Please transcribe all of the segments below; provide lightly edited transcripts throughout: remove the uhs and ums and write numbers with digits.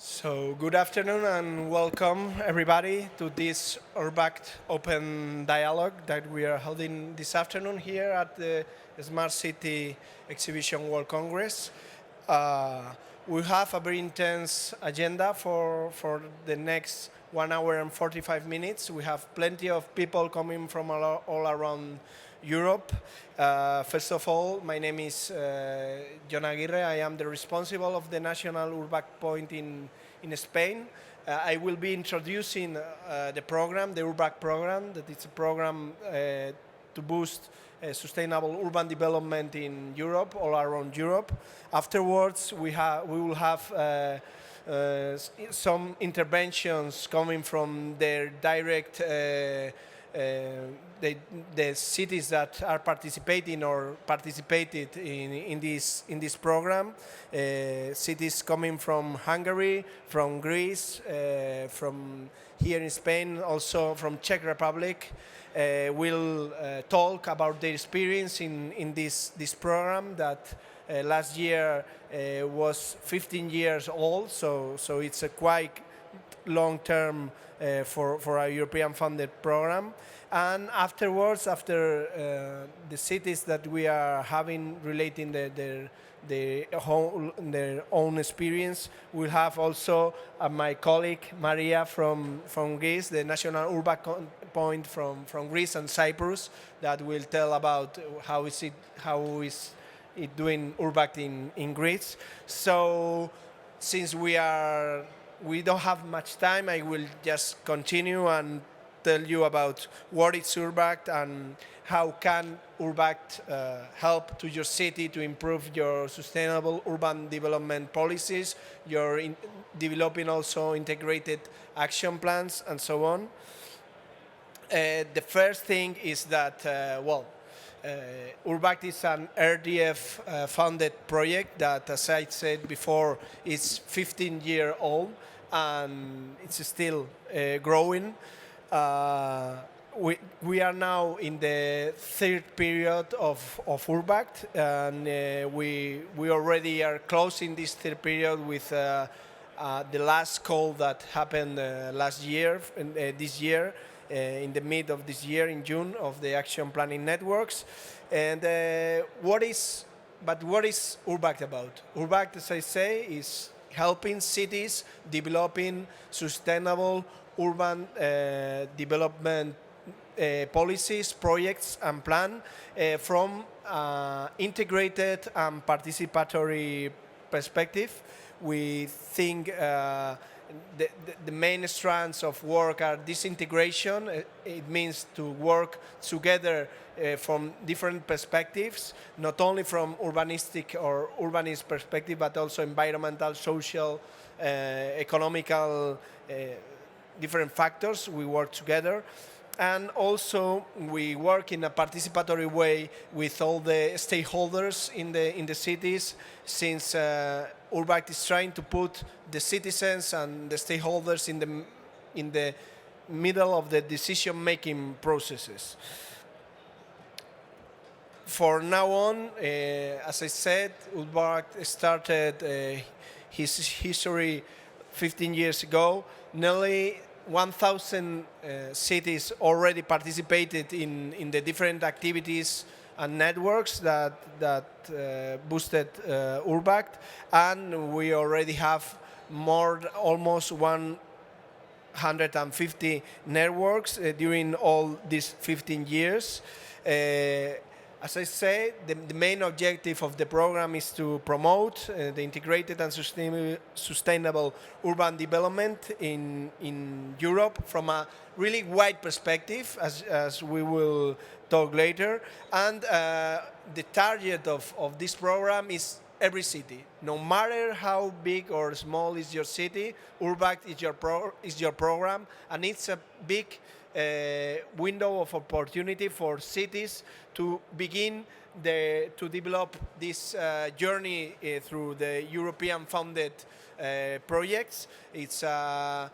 So good afternoon and welcome everybody to this URBACT Open Dialogue that we are holding this afternoon here at the Smart City Exhibition World Congress. Uh, we have a very intense agenda for the next 1 hour and 45 minutes. We have plenty of people coming from all around Europe. First of all, my name is John Aguirre. I am the responsible of the National URBACT Point in Spain. I will be introducing the program, the URBACT program, that it's a program to boost sustainable urban development in Europe, all around Europe. Afterwards, we will have some interventions coming from their direct the cities that are participating or participated in this program. Cities coming from Hungary, from Greece, from here in Spain, also from Czech Republic, will talk about their experience in this program that last year was 15 years old, so it's a quite long-term for a European funded program. And afterwards, after the cities that we are having relating their own experience, we'll have also my colleague Maria from Greece, the National URBACT Point from Greece and Cyprus, that will tell about how is it doing URBACT in Greece. So since we don't have much time, I will just continue and tell you about what is URBACT and how can URBACT help to your city to improve your sustainable urban development policies, your developing also integrated action plans and so on. The first thing is that, URBACT is an RDF funded project that, as I said before, is 15 years old and it's still growing. We are now in the third period of URBACT, and we already are closing this third period with the last call that happened last year, this year, in the mid of this year, in June, of the action planning networks. And what is URBACT about? URBACT, as I say, is helping cities developing sustainable urban development policies, projects, and plan from integrated and participatory perspective. We think the main strands of work are disintegration. It means to work together from different perspectives, not only from urbanistic or urbanist perspective, but also environmental, social, economical, different factors. We work together. And also, we work in a participatory way with all the stakeholders in the cities, since URBACT is trying to put the citizens and the stakeholders in the middle of the decision-making processes. For now on, as I said, URBACT started his history 15 years ago. Nearly 1,000 cities already participated in the different activities and networks that boosted URBACT, and we already have almost 150 networks during all these 15 years. As I say, the main objective of the program is to promote the integrated and sustainable urban development in Europe from a really wide perspective, as we will talk later. And the target of this program is every city. No matter how big or small is your city, URBACT is your program, and it's a big window of opportunity for cities to begin to develop this journey through the European funded projects. It's a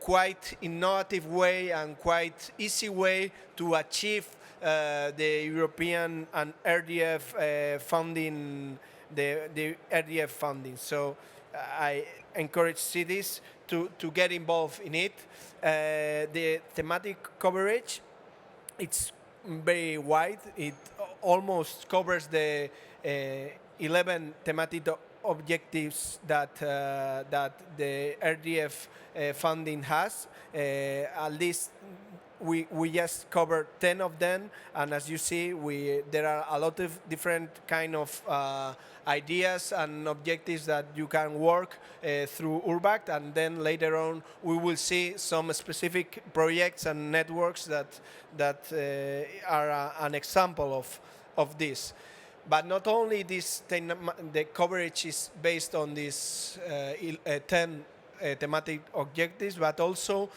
quite innovative way and quite easy way to achieve the European and RDF funding, the RDF funding. So I encourage cities to get involved in it. The thematic coverage, it's very wide. It almost covers the 11 thematic objectives that the RDF funding has. At least we just covered 10 of them, and as you see, there are a lot of different kind of ideas and objectives that you can work through URBACT, and then later on we will see some specific projects and networks that are an example of this. But not only this, the coverage is based on these 10 thematic objectives, but also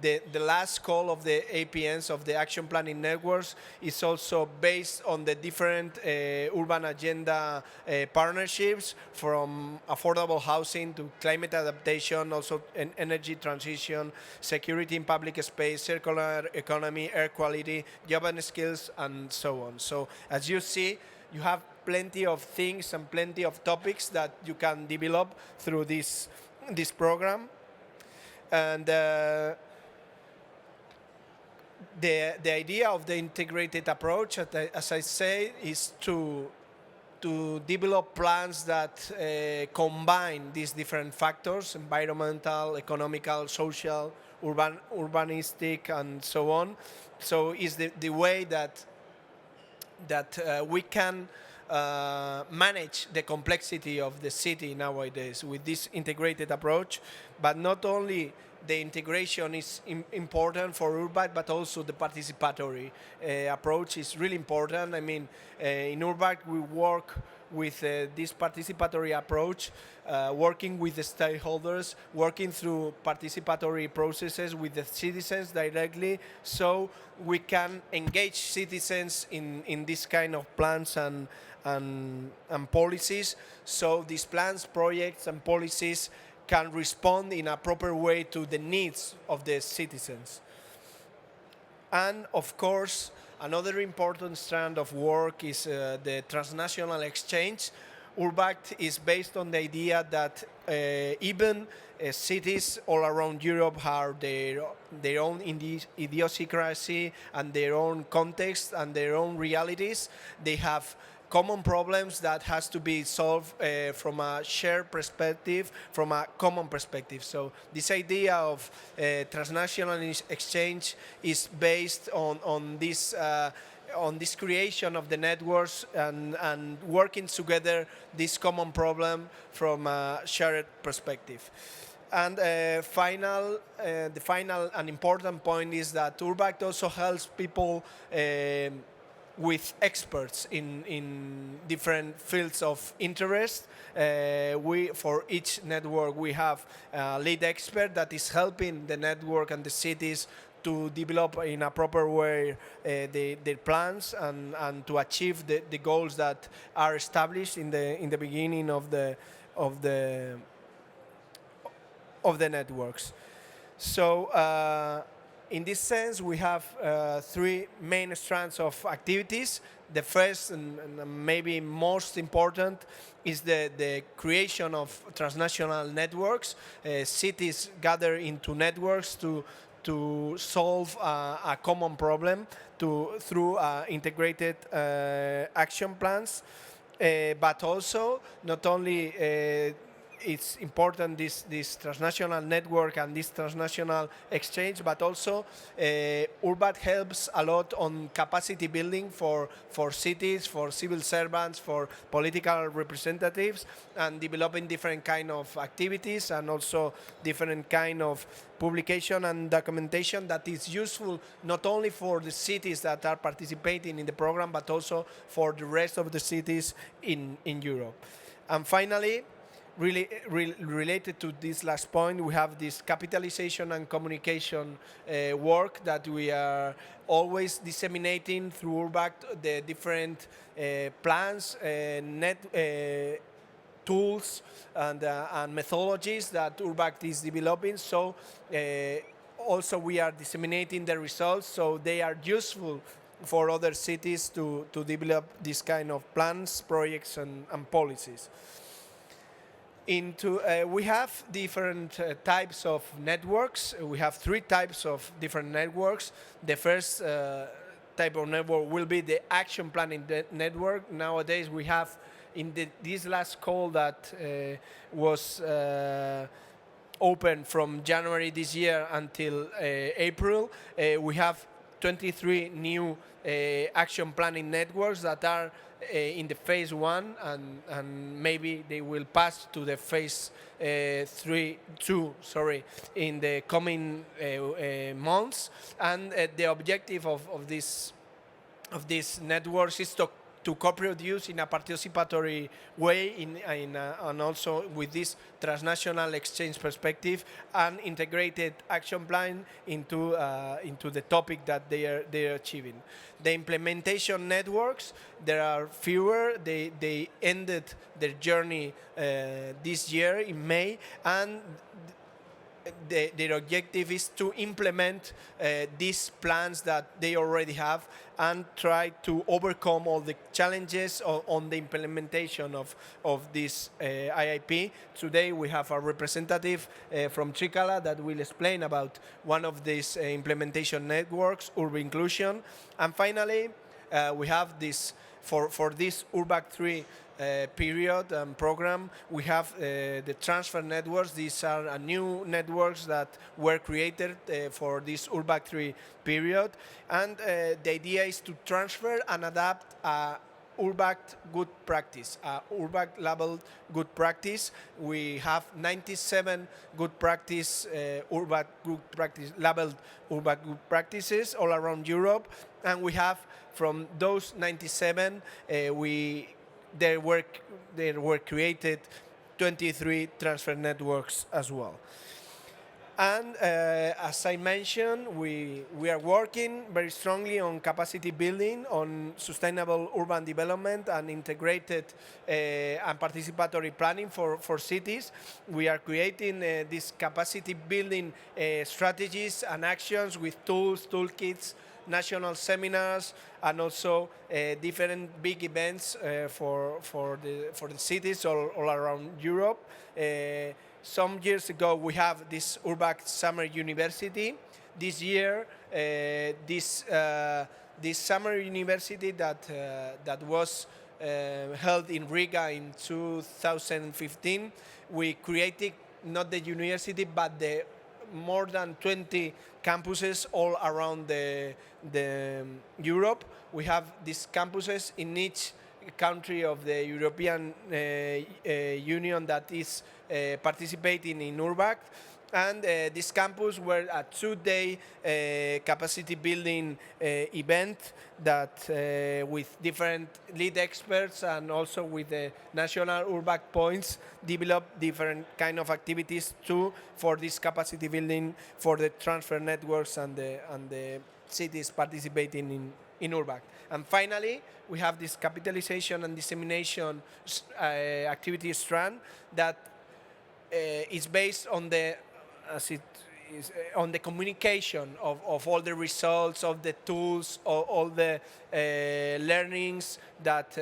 the last call of the APNs, of the action planning networks, is also based on the different urban agenda partnerships, from affordable housing to climate adaptation, also energy transition, security in public space, circular economy, air quality, job and skills, and so on. So as you see, you have plenty of things and plenty of topics that you can develop through this program. And the idea of the integrated approach, as I say, is to develop plans that combine these different factors: environmental, economical, social, urbanistic, and so on. So it's the way that we can manage the complexity of the city nowadays with this integrated approach. But not only the integration is important for URBACT, but also the participatory approach is really important. I mean, in URBACT we work with this participatory approach, working with the stakeholders, working through participatory processes with the citizens directly, so we can engage citizens in this kind of plans and policies. So these plans, projects, and policies can respond in a proper way to the needs of the citizens. And of course, another important strand of work is the transnational exchange. URBACT is based on the idea that even cities all around Europe have their own idiosyncrasy and their own context and their own realities. They have common problems that has to be solved from a shared perspective, from a common perspective. So this idea of transnational exchange is based on this creation of the networks and working together this common problem from a shared perspective. And the final and important point is that URBACT also helps people with experts in different fields of interest. For each network we have a lead expert that is helping the network and the cities to develop in a proper way their plans and to achieve the goals that are established in the beginning of the networks. So in this sense, we have three main strands of activities. The first and maybe most important is the creation of transnational networks. Cities gather into networks to solve a common problem through integrated action plans. But also, not only it's important, this transnational network and this transnational exchange, but also URBACT helps a lot on capacity building for cities, for civil servants, for political representatives, and developing different kind of activities and also different kind of publication and documentation that is useful not only for the cities that are participating in the program, but also for the rest of the cities in Europe. And finally, really related to this last point, we have this capitalization and communication work that we are always disseminating through URBACT, the different plans, tools, and methodologies that URBACT is developing. So also we are disseminating the results, so they are useful for other cities to develop this kind of plans, projects, and policies. We have different types of networks. We have 3 types of different networks. The first type of network will be the action planning network. Nowadays we have, in this last call that was open from January this year until April, we have 23 new action planning networks that are in the phase 1, and maybe they will pass to the phase 2 in the coming months. And the objective of these networks is to co-produce in a participatory way and also with this transnational exchange perspective an integrated action plan into the topic that they are achieving. The implementation networks, there are fewer. They ended their journey this year in May, and their objective is to implement these plans that they already have and try to overcome all the challenges on the implementation of this IIP. Today we have a representative from Trikala that will explain about one of these implementation networks, Urban Inclusion. And finally, we have this, for this URBACT 3 period and program, we have the transfer networks. These are new networks that were created for this URBACT 3 period, and the idea is to transfer and adapt URBACT good practice, URBACT labeled good practice. We have 97 good practice, URBACT good practice labeled URBACT good practices all around Europe, and we have from those 97 there were created 23 transfer networks as well. And as I mentioned, we are working very strongly on capacity building, on sustainable urban development and integrated and participatory planning for cities. We are creating these capacity building strategies and actions with tools, toolkits, national seminars, and also different big events for the cities all around Europe. Some years ago, we have this URBACT Summer University. This year, this summer university that was held in Riga in 2015, we created not the university but the more than 20 campuses all around the Europe. We have these campuses in each country of the European Union that is participating in URBACT. And this campus were a 2-day capacity building event that with different lead experts and also with the national URBACT points developed different kind of activities too for this capacity building for the transfer networks and the cities participating in URBACT. And finally, we have this capitalization and dissemination activity strand that is based on the on the communication of all the results, of the tools, all the learnings that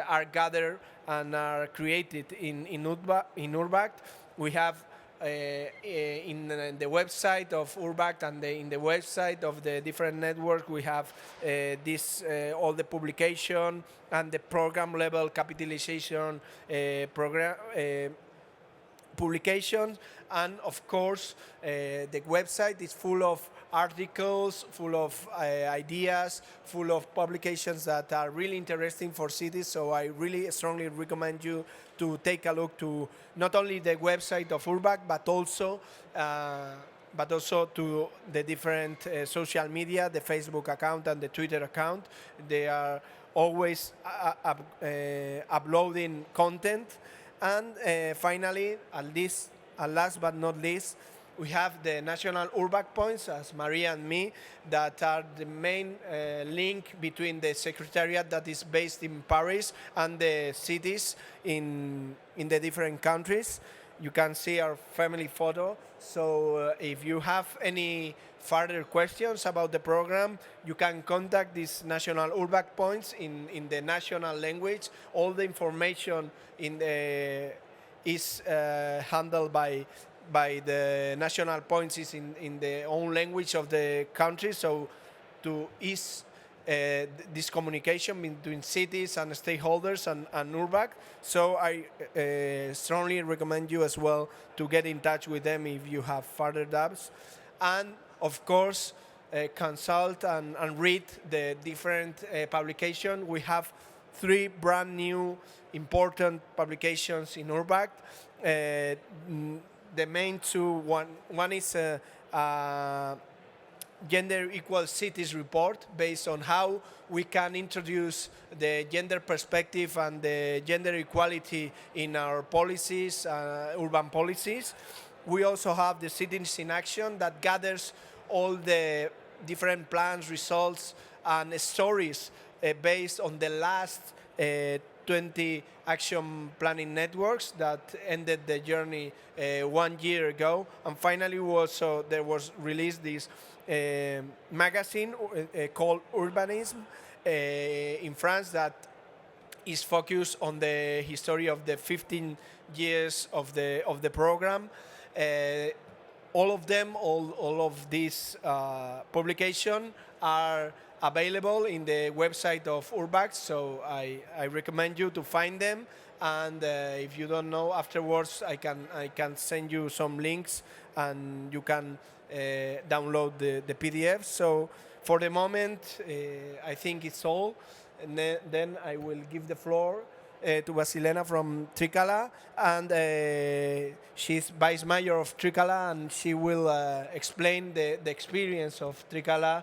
are gathered and are created in URBACT. We have in the website of URBACT and in the website of the different networks, we have this all the publication and the program level capitalization program publications. And of course, the website is full of articles, full of ideas, full of publications that are really interesting for cities. So I really strongly recommend you to take a look to not only the website of URBACT, but also to the different social media, the Facebook account and the Twitter account. They are always uploading content. And finally, last but not least, we have the national URBACT points, as Maria and me, that are the main link between the secretariat that is based in Paris and the cities in the different countries. You can see our family photo. So if you have any further questions about the program, you can contact these national URBACT points in the national language. All the information in is handled by the national policies in the own language of the country, so to ease this communication between cities and stakeholders and URBACT. So I strongly recommend you as well to get in touch with them if you have further doubts. And of course, consult and read the different publications. We have 3 brand new important publications in URBACT. The main 2, one is Gender Equal Cities report based on how we can introduce the gender perspective and the gender equality in our policies, urban policies. We also have the Cities in Action that gathers all the different plans, results, and stories based on the last 20 action planning networks that ended the journey 1 year ago. And finally, there was released this magazine called Urbanism in France that is focused on the history of the 15 years of the program. All of these publications are available in the website of URBACT, so I recommend you to find them. And if you don't know afterwards, I can send you some links, and you can download the PDF. So for the moment, I think it's all. And then I will give the floor to Vasilena from Trikala, and she's vice mayor of Trikala, and she will explain the experience of Trikala.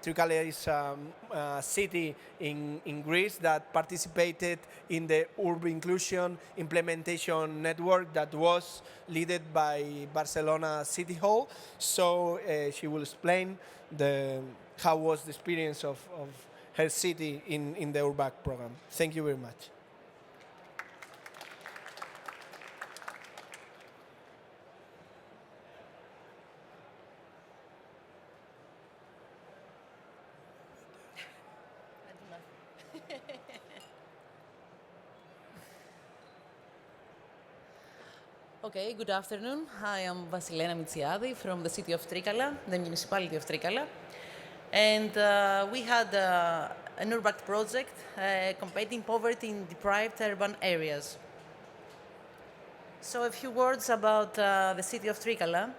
Trikala is a city in Greece that participated in the urban inclusion implementation network that was led by Barcelona City Hall. So she will explain how was the experience of her city in the URBACT program. Thank you very much. Okay, good afternoon. I am Vasilena Mitsiadi from the city of Trikala, the municipality of Trikala. And we had an URBACT project combating poverty in deprived urban areas. So a few words about the city of Trikala.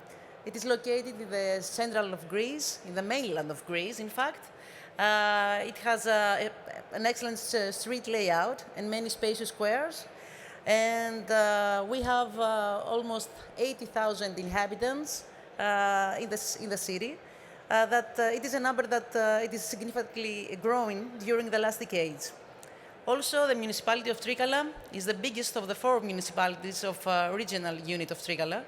It is located in the central of Greece, in the mainland of Greece, in fact. It has an excellent street layout and many spacious squares. And we have almost 80,000 inhabitants in the city. It is a number that it is significantly growing during the last decades. Also, the municipality of Trikala is the biggest of the 4 municipalities of regional unit of Trikala.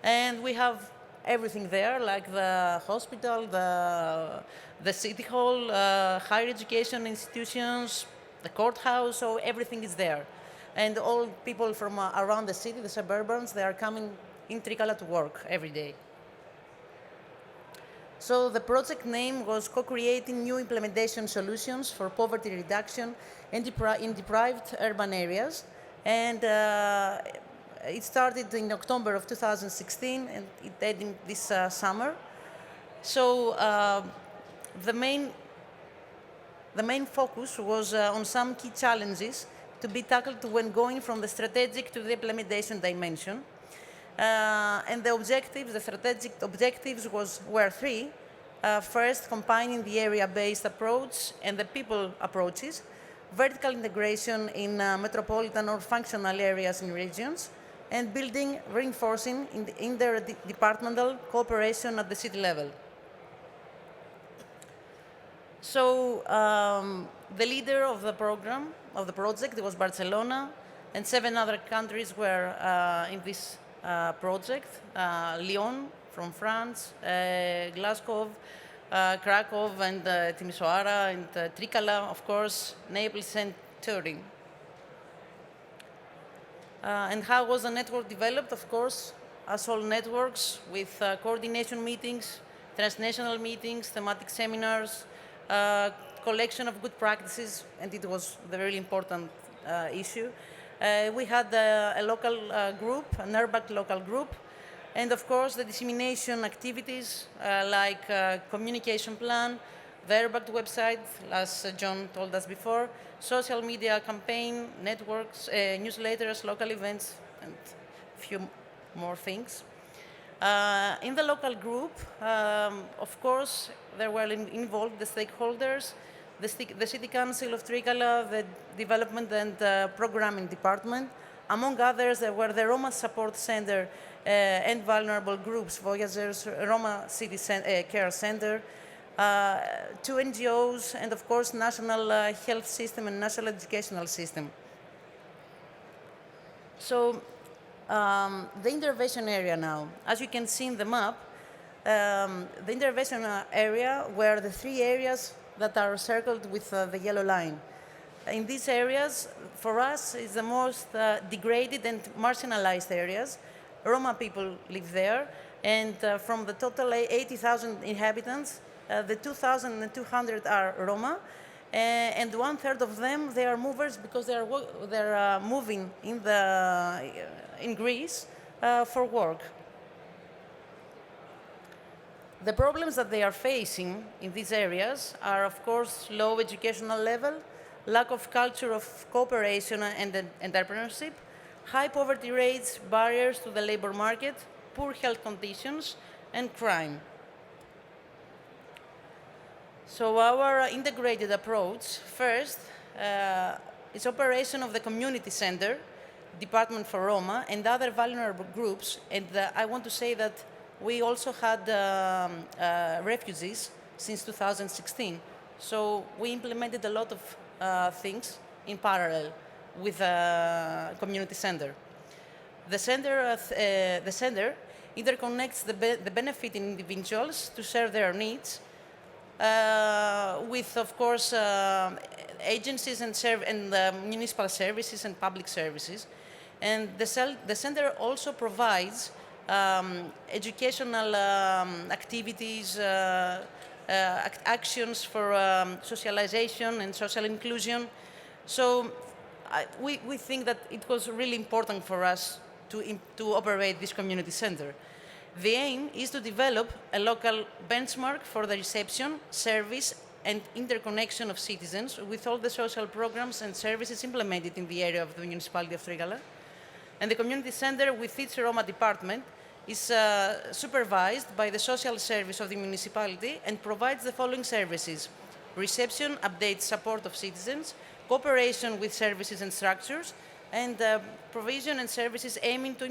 And we have everything there, like the hospital, the city hall, higher education institutions, the courthouse, so everything is there. And all people from around the city, the suburbans, they are coming in Trikala to work every day. So the project name was Co-Creating New Implementation Solutions for Poverty Reduction in Deprived Urban Areas. And it started in October of 2016, and it ended this summer. So the main focus was on some key challenges to be tackled when going from the strategic to the implementation dimension. And the strategic objectives were 3. First, combining the area-based approach and the people approaches, vertical integration in metropolitan or functional areas in regions, and reinforcing interdepartmental cooperation at the city level. So the leader of the program, of the project, was Barcelona, and 7 other countries were in this project. Lyon from France, Glasgow, Krakow, and Timisoara, and Trikala, of course, Naples, and Turin. And how was the network developed? Of course, as all networks, with coordination meetings, transnational meetings, thematic seminars, collection of good practices, and it was the really important issue, We had a local group, an URBACT local group, and of course the dissemination activities like communication plan, the URBACT website, as John told us before, social media campaign, networks, newsletters, local events, and a few more things. In the local group, of course, there were involved the stakeholders, the City Council of Trikala, the Development and Programming Department. Among others, there were the Roma Support Center and Vulnerable Groups, Voyagers, Roma City Care Center, two NGOs, and of course, National Health System and National Educational System. So, the intervention area now. As you can see in the map, the intervention area were the three areas that are circled with the yellow line. In these areas, for us, is the most degraded and marginalized areas. Roma people live there, and from the total 80,000 inhabitants, the 2,200 are Roma, and 1/3 of them, they are movers because they're moving in Greece for work. The problems that they are facing in these areas are, of course, low educational level, lack of culture of cooperation and entrepreneurship, high poverty rates, barriers to the labor market, poor health conditions, and crime. So our integrated approach, first, is operation of the community center, Department for Roma, and other vulnerable groups. And I want to say that we also had refugees since 2016. So we implemented a lot of things in parallel with the community center. The center interconnects the benefiting individuals to serve their needs with, of course, agencies and municipal services and public services. And the center also provides educational activities, actions for socialization and social inclusion. So we think that it was really important for us to operate this community center. The aim is to develop a local benchmark for the reception, service, and interconnection of citizens with all the social programs and services implemented in the area of the municipality of Trikala. And the community center, with its Roma department, is supervised by the social service of the municipality and provides the following services: reception, update, support of citizens, cooperation with services and structures, and provision and services aiming to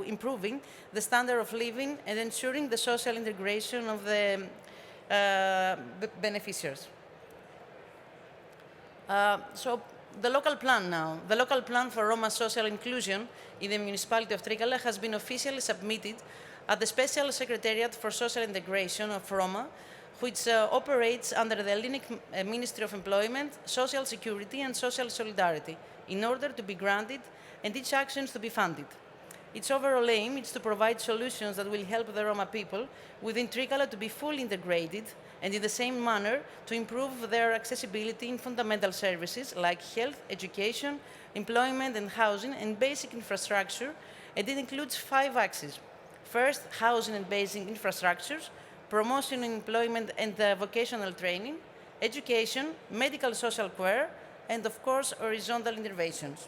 improving the standard of living and ensuring the social integration of the beneficiaries. So the local plan now. The local plan for Roma social inclusion in the municipality of Trikala has been officially submitted at the Special Secretariat for Social Integration of Roma, which operates under the Hellenic Ministry of Employment, Social Security and Social Solidarity, in order to be granted and its actions to be funded. Its overall aim is to provide solutions that will help the Roma people within Trikala to be fully integrated and in the same manner to improve their accessibility in fundamental services like health, education, employment and housing and basic infrastructure, and it includes 5 axes. First, housing and basic infrastructures, promotion in employment and vocational training, education, medical social care, and of course, horizontal interventions.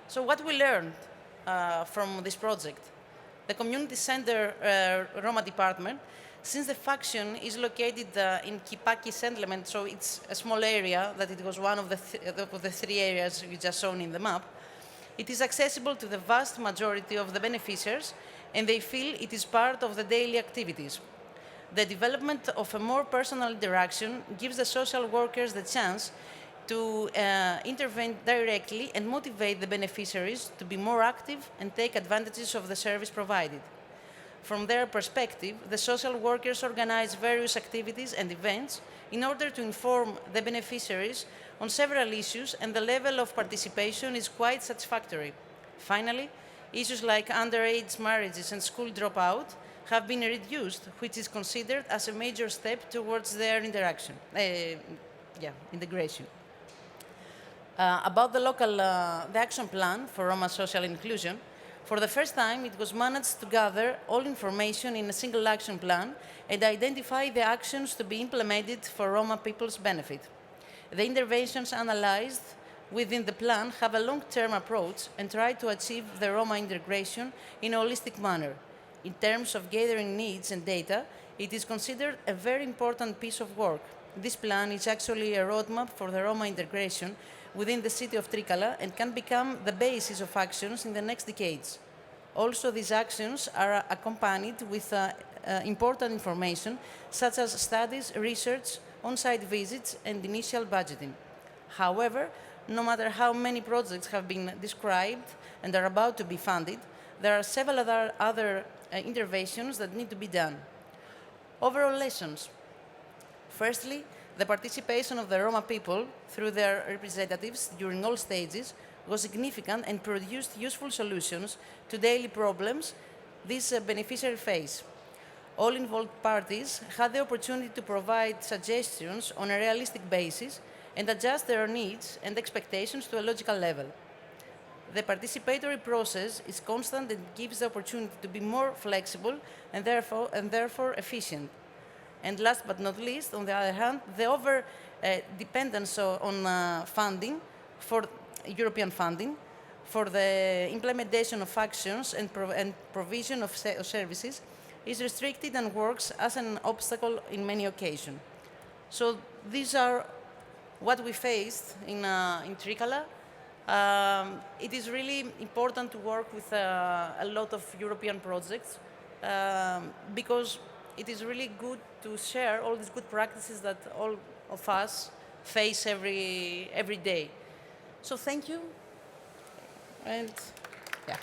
So what we learned from this project? The community center Roma department, since the faction is located in Kipaki settlement, so it's a small area, that it was one of the 3 areas you just shown in the map, it is accessible to the vast majority of the beneficiaries and they feel it is part of the daily activities. The development of a more personal interaction gives the social workers the chance to intervene directly and motivate the beneficiaries to be more active and take advantages of the service provided. From their perspective, the social workers organize various activities and events in order to inform the beneficiaries on several issues, and the level of participation is quite satisfactory. Finally, issues like underage marriages and school dropout have been reduced, which is considered as a major step towards their integration. About the action plan for Roma social inclusion, for the first time it was managed to gather all information in a single action plan and identify the actions to be implemented for Roma people's benefit. The interventions analyzed within the plan have a long-term approach and try to achieve the Roma integration in a holistic manner. In terms of gathering needs and data, it is considered a very important piece of work. This plan is actually a roadmap for the Roma integration within the city of Trikala and can become the basis of actions in the next decades. Also, these actions are accompanied with important information such as studies, research, on-site visits, and initial budgeting. However, no matter how many projects have been described and are about to be funded, there are several other interventions that need to be done. Overall lessons. Firstly, the participation of the Roma people through their representatives during all stages was significant and produced useful solutions to daily problems these beneficiaries face. All involved parties had the opportunity to provide suggestions on a realistic basis and adjust their needs and expectations to a logical level. The participatory process is constant and gives the opportunity to be more flexible and therefore efficient. And last but not least, on the other hand, the over-dependence on funding, for European funding, for the implementation of actions and provision of services is restricted and works as an obstacle in many occasions. So these are what we faced in Trikala. It is really important to work with a lot of European projects because it is really good to share all these good practices that all of us face every day. So thank you, and yeah.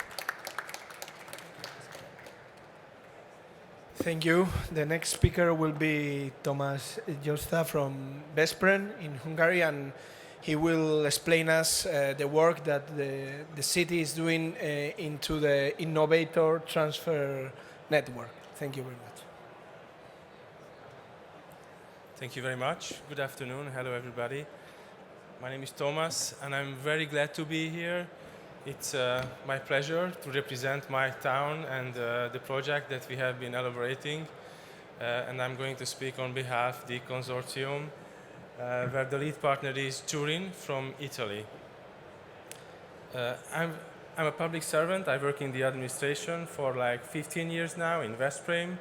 Thank you. The next speaker will be Thomas Josta from Veszprém in Hungary, and he will explain us the work that the city is doing into the innovator transfer network. Thank you very much. Thank you very much. Good afternoon. Hello, everybody. My name is Thomas, and I'm very glad to be here. It's my pleasure to represent my town and the project that we have been elaborating. And I'm going to speak on behalf of the consortium, where the lead partner is Turin from Italy. I'm a public servant. I work in the administration for like 15 years now in Veszprém.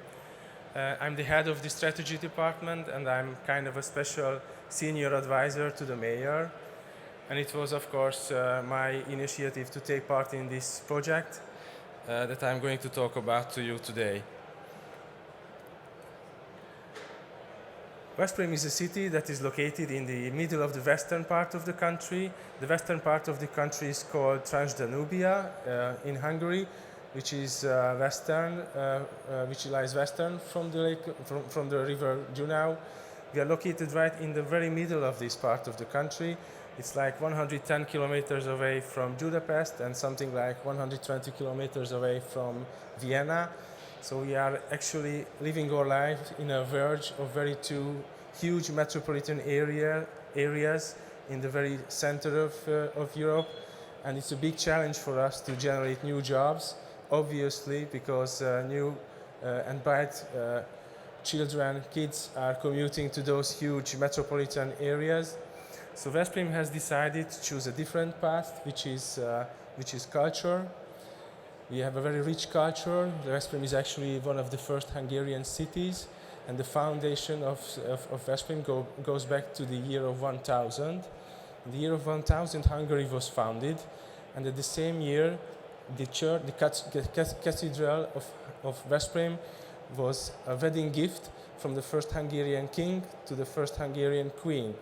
I'm the head of the strategy department, and I'm kind of a special senior advisor to the mayor. And it was, of course, my initiative to take part in this project that I'm going to talk about to you today. Veszprém is a city that is located in the middle of the western part of the country. The western part of the country is called Transdanubia in Hungary, which is which lies western from the lake, from the river Dunau. We are located right in the very middle of this part of the country. It's like 110 kilometers away from Budapest and something like 120 kilometers away from Vienna. So we are actually living our life in a verge of two huge metropolitan areas in the very center of Europe. And it's a big challenge for us to generate new jobs, obviously, because new and bright kids are commuting to those huge metropolitan areas. So Veszprém has decided to choose a different path, which is culture. We have a very rich culture. Veszprém is actually one of the first Hungarian cities, and the foundation of Veszprém goes back to the year of 1000. In the year of 1000, Hungary was founded, and at the same year, the cathedral of Veszprém was a wedding gift from the first Hungarian king to the first Hungarian queen.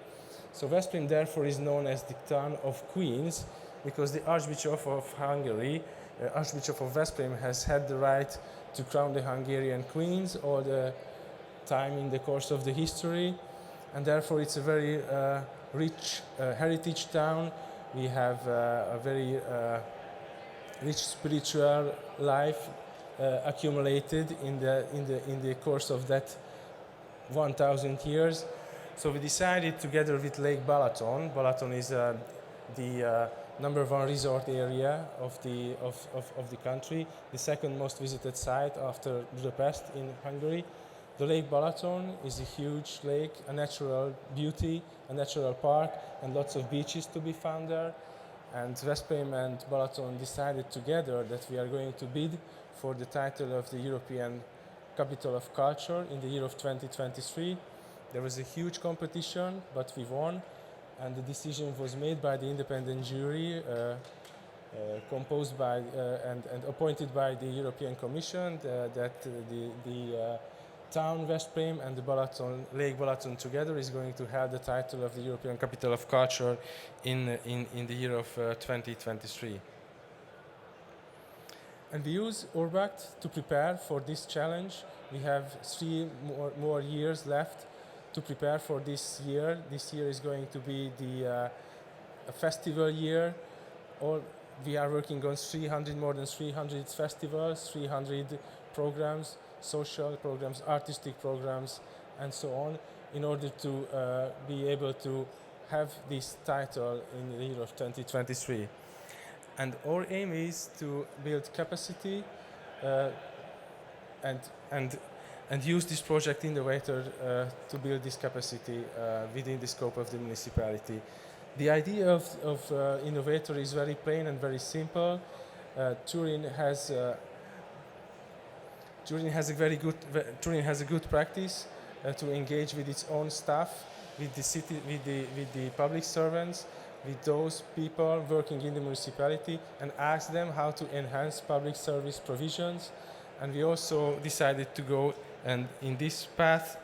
So Veszprém, therefore, is known as the town of queens, because the Archbishop of Hungary, Archbishop of Veszprém, has had the right to crown the Hungarian queens all the time in the course of the history, and therefore it's a very rich heritage town. We have a very rich spiritual life accumulated in the course of that 1000 years. So we decided, together with Lake Balaton. Balaton is a the number one resort area of the country, the second most visited site after Budapest in Hungary. The Lake Balaton is a huge lake, a natural beauty, a natural park, and lots of beaches to be found there. And Veszprém and Balaton decided together that we are going to bid for the title of the European Capital of Culture in the year of 2023. There was a huge competition, but we won, and the decision was made by the independent jury composed by and appointed by the European Commission that the town Veszprém and the Balaton, Lake Balaton together is going to have the title of the European Capital of Culture in the year of 2023. And we use URBACT to prepare for this challenge. We have 3 more years left to prepare for this year. This year is going to be the a festival year. We are working on more than 300 festivals, 300 programs, social programs, artistic programs, and so on, in order to be able to have this title in the year of 2023. And our aim is to build capacity and use this project innovator to build this capacity within the scope of the municipality. The idea of innovator is very plain and very simple. Turin has a good practice to engage with its own staff, with the city, with the public servants, with those people working in the municipality, and ask them how to enhance public service provisions. And we also decided to go in this path,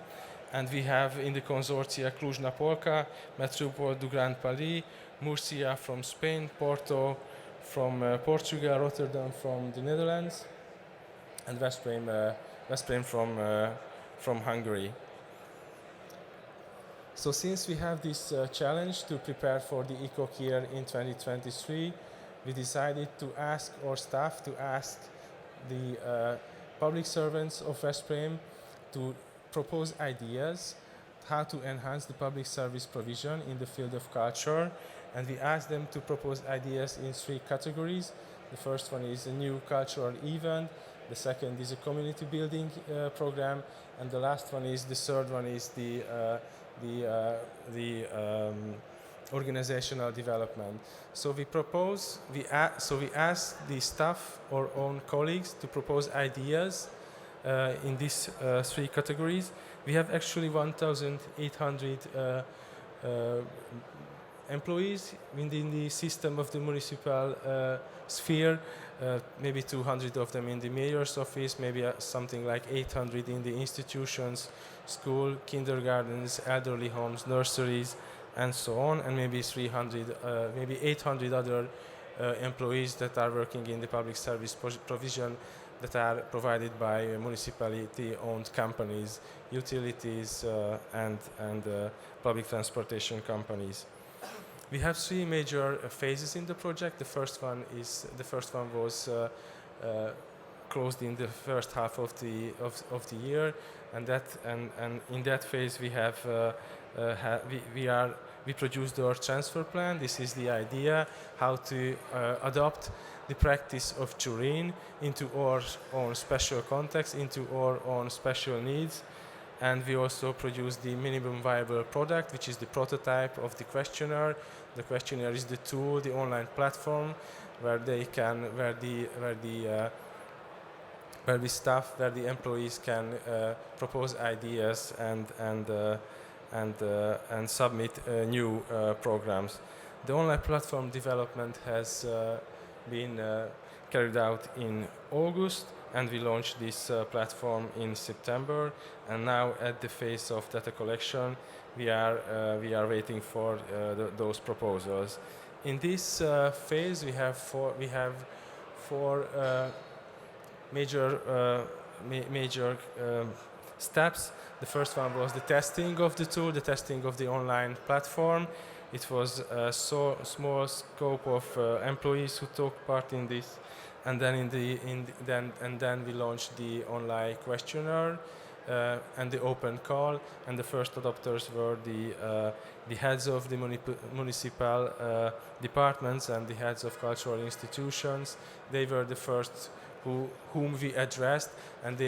and we have in the consortia Cluj-Napoca, Metropole du Grand Paris, Murcia from Spain, Porto from Portugal, Rotterdam from the Netherlands, and Veszprém from Hungary. So since we have this challenge to prepare for the ECOC year in 2023, we decided to ask our staff, to ask the public servants of Veszprém to propose ideas how to enhance the public service provision in the field of culture. And we asked them to propose ideas in 3 categories. The first one is a new cultural event, the second is a community building program, and the last one is, the third one is the organizational development. So we ask the staff, our own colleagues, to propose ideas in these 3 categories. We have actually 1,800 employees within the system of the municipal sphere, maybe 200 of them in the mayor's office, maybe something like 800 in the institutions, school, kindergartens, elderly homes, nurseries, and so on, and maybe 800 other employees that are working in the public service provision that are provided by municipality-owned companies, utilities, and public transportation companies. We have 3 major phases in the project. The first one was closed in the first half of the year, and in that phase we produced our transfer plan. This is the idea how to adopt the practice of Turin into our own special context, into our own special needs. And we also produced the minimum viable product, which is the prototype of the questionnaire. The questionnaire is the tool, the online platform where the employees can propose ideas and submit new programs. The online platform development has been carried out in August, and we launched this platform in September. And now, at the phase of data collection, we are waiting for those proposals. In this phase, we have four major steps. The first one was the testing of the tool, the testing of the online platform. It was a small scope of employees who took part in this, and then then we launched the online questionnaire. and the open call. And the first adopters were the heads of the municipal departments and the heads of cultural institutions. They were the first whom we addressed, and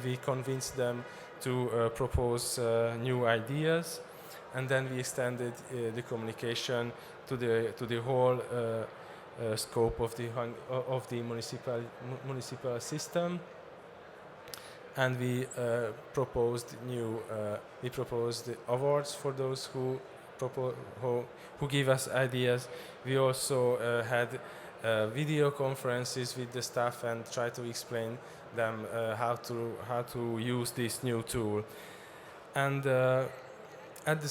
we convinced them to propose new ideas. And then we extended the communication to the whole scope of the municipal system. And we proposed awards for those who give us ideas. We also had video conferences with the staff and try to explain them how to use this new tool. And at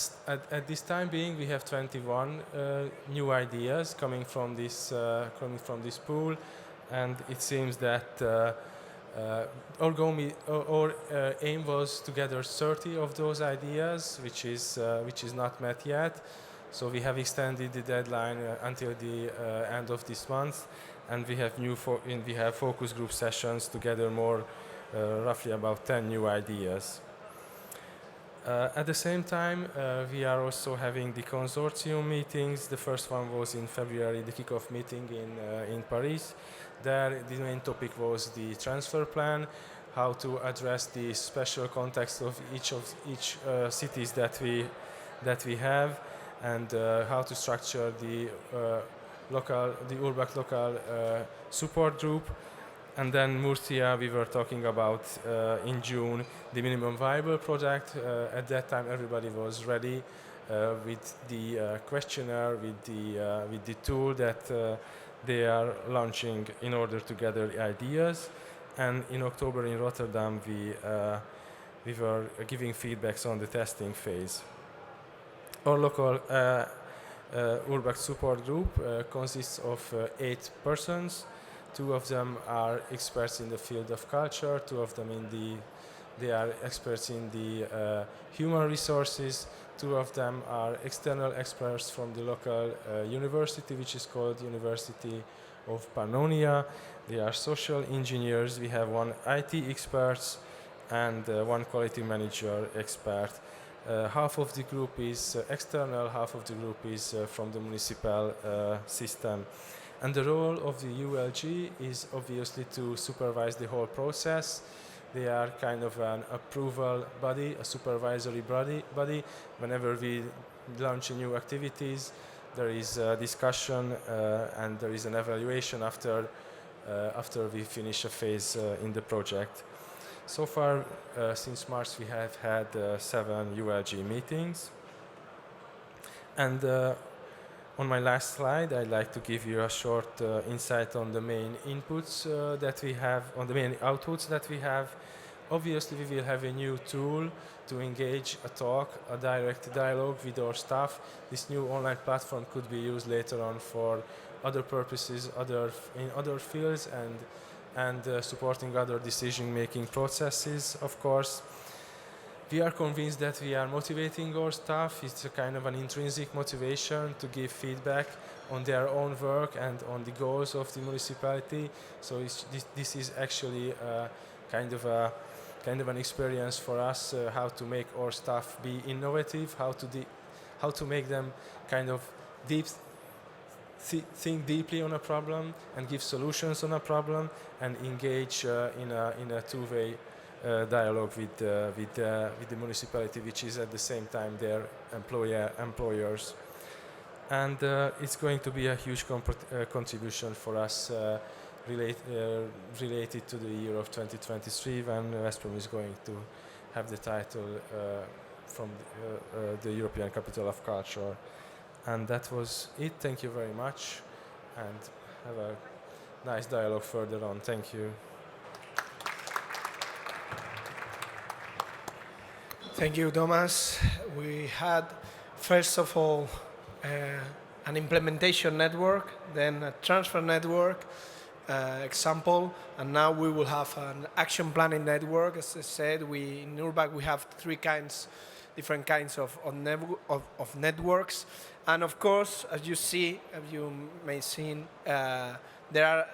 this time being, we have 21 new ideas coming from this pool, and it seems that our aim was to gather 30 of those ideas, which is not met yet. So we have extended the deadline until the end of this month, and we have focus group sessions to gather more, roughly about 10 new ideas. At the same time, we are also having the consortium meetings. The first one was in February, the kickoff meeting in Paris. There, the main topic was the transfer plan, how to address the special context of each cities that we have, and how to structure the URBACT local support group. And then Murcia, we were talking about in June the minimum viable project. At that time, everybody was ready with the questionnaire, with the tool that they are launching in order to gather ideas. And in October in Rotterdam, we were giving feedbacks on the testing phase. Our local URBACT support group consists of 8 persons. 2 of them are experts in the field of culture, 2 of them they are experts in the human resources, 2 of them are external experts from the local university, which is called University of Pannonia. They are social engineers. We have 1 IT expert and 1 quality manager expert. Half of the group is external, half of the group is from the municipal system. And the role of the ULG is obviously to supervise the whole process. They are kind of an approval body, a supervisory body. Whenever we launch new activities, there is a discussion and there is an evaluation after we finish a phase in the project. So far, since March, we have had 7 ULG meetings. And on my last slide, I'd like to give you a short insight on the main inputs that we have, on the main outputs that we have. Obviously, we will have a new tool to engage a direct dialogue with our staff. This new online platform could be used later on for other purposes, in other fields, and supporting other decision-making processes, of course. We are convinced that we are motivating our staff. It's a kind of an intrinsic motivation to give feedback on their own work and on the goals of the municipality. So this is actually kind of an experience for us how to make our staff be innovative, how to make them kind of think deeply on a problem and give solutions on a problem and engage in a two-way dialogue with the municipality, which is at the same time their employers. And it's going to be a huge contribution for us related to the year of 2023, when Veszprém is going to have the title from the European Capital of Culture. And that was it. Thank you very much, and have a nice dialogue further on. Thank you. Thank you, Thomas. We had, first of all, an implementation network, then a transfer network example, and now we will have an action planning network. As I said, in URBACT we have different kinds of networks, and of course, as you may see, there are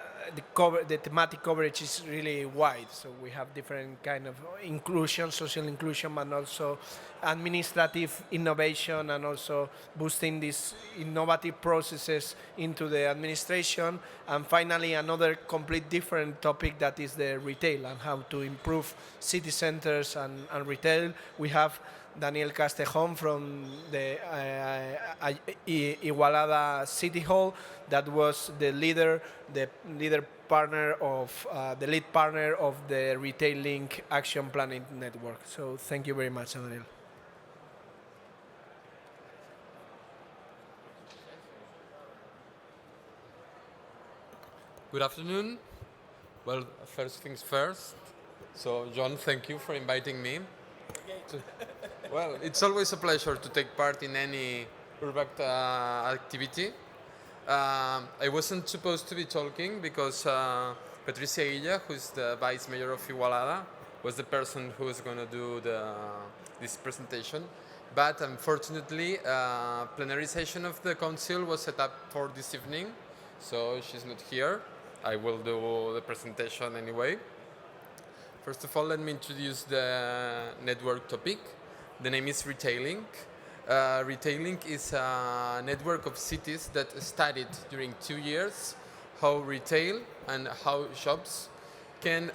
the thematic coverage is really wide. So we have different kind of inclusion, social inclusion, and also administrative innovation, and also boosting these innovative processes into the administration. And finally, another complete different topic, that is the retail and how to improve city centers and retail. We have Daniel Castejon from the Igualada City Hall, that was the leader partner of the lead partner of the Retail Link Action Planning Network. So thank you very much, Daniel. Good afternoon. Well, first things first. So, John, thank you for inviting me. Well, it's always a pleasure to take part in any URBACT activity. I wasn't supposed to be talking because Patricia Illa, who's the vice mayor of Igualada, was the person who was going to do this presentation. But unfortunately, plenary session of the council was set up for this evening, so she's not here. I will do the presentation anyway. First of all, let me introduce the network topic. The name is Retailing. Retailing is a network of cities that studied during 2 years how retail and how shops can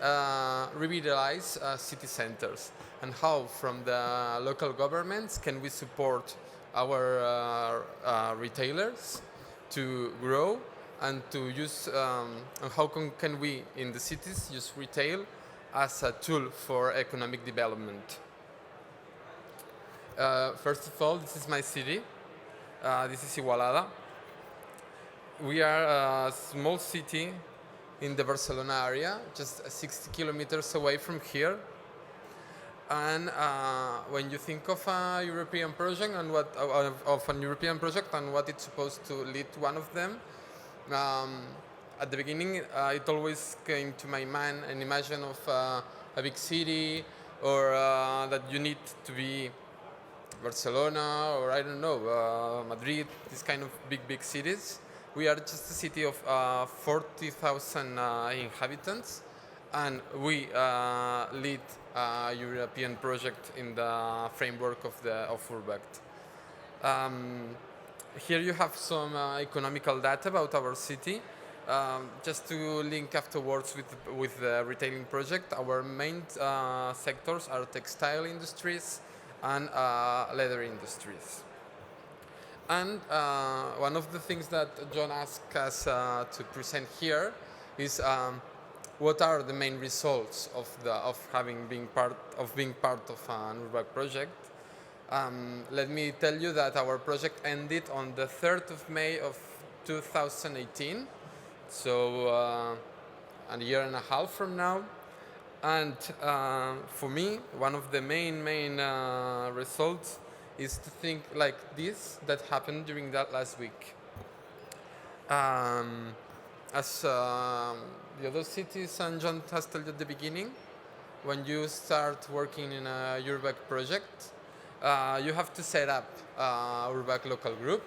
revitalize city centers, and how from the local governments can we support our retailers to grow and to use, and how can we in the cities use retail as a tool for economic development. First of all, this is my city. This is Igualada. We are a small city in the Barcelona area, just 60 kilometers away from here. And when you think of a European project and of an European project and what it's supposed to lead to one of them, at the beginning, it always came to my mind an imagine of a big city, or that you need to be Barcelona, or I don't know, Madrid, these kind of big cities. We are just a city of 40,000 inhabitants, and we lead a European project in the framework of URBACT. Here you have some economical data about our city. Just to link afterwards with the retailing project, our main sectors are textile industries and leather industries. And one of the things that John asked us to present here is what are the main results of being part of an URBACT project. Let me tell you that our project ended on the 3rd of May of 2018, so a year and a half from now. And for me, one of the main results is to think like this that happened during that last week. As the other cities and John has told you at the beginning, when you start working in a URBACT project, you have to set up a URBACT local group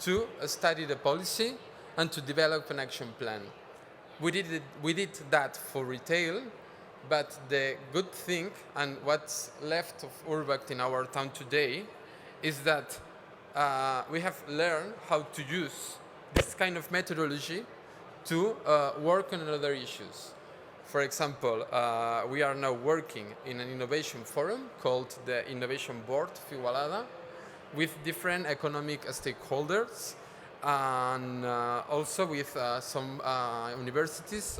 to study the policy and to develop an action plan. We did that for retail, but the good thing and what's left of URBACT in our town today is that we have learned how to use this kind of methodology to work on other issues. For example, we are now working in an innovation forum called the Innovation Board of Igualada with different economic stakeholders, and also with some universities,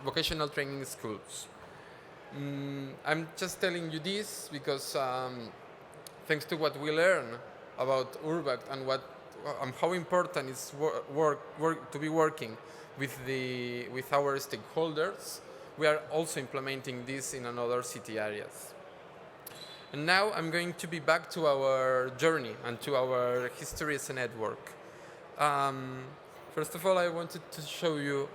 vocational training schools. I'm just telling you this because thanks to what we learn about URBACT and how important it's to be working with our stakeholders, we are also implementing this in another city areas. And now I'm going to be back to our journey and to our history as a network. First of all, I wanted to show you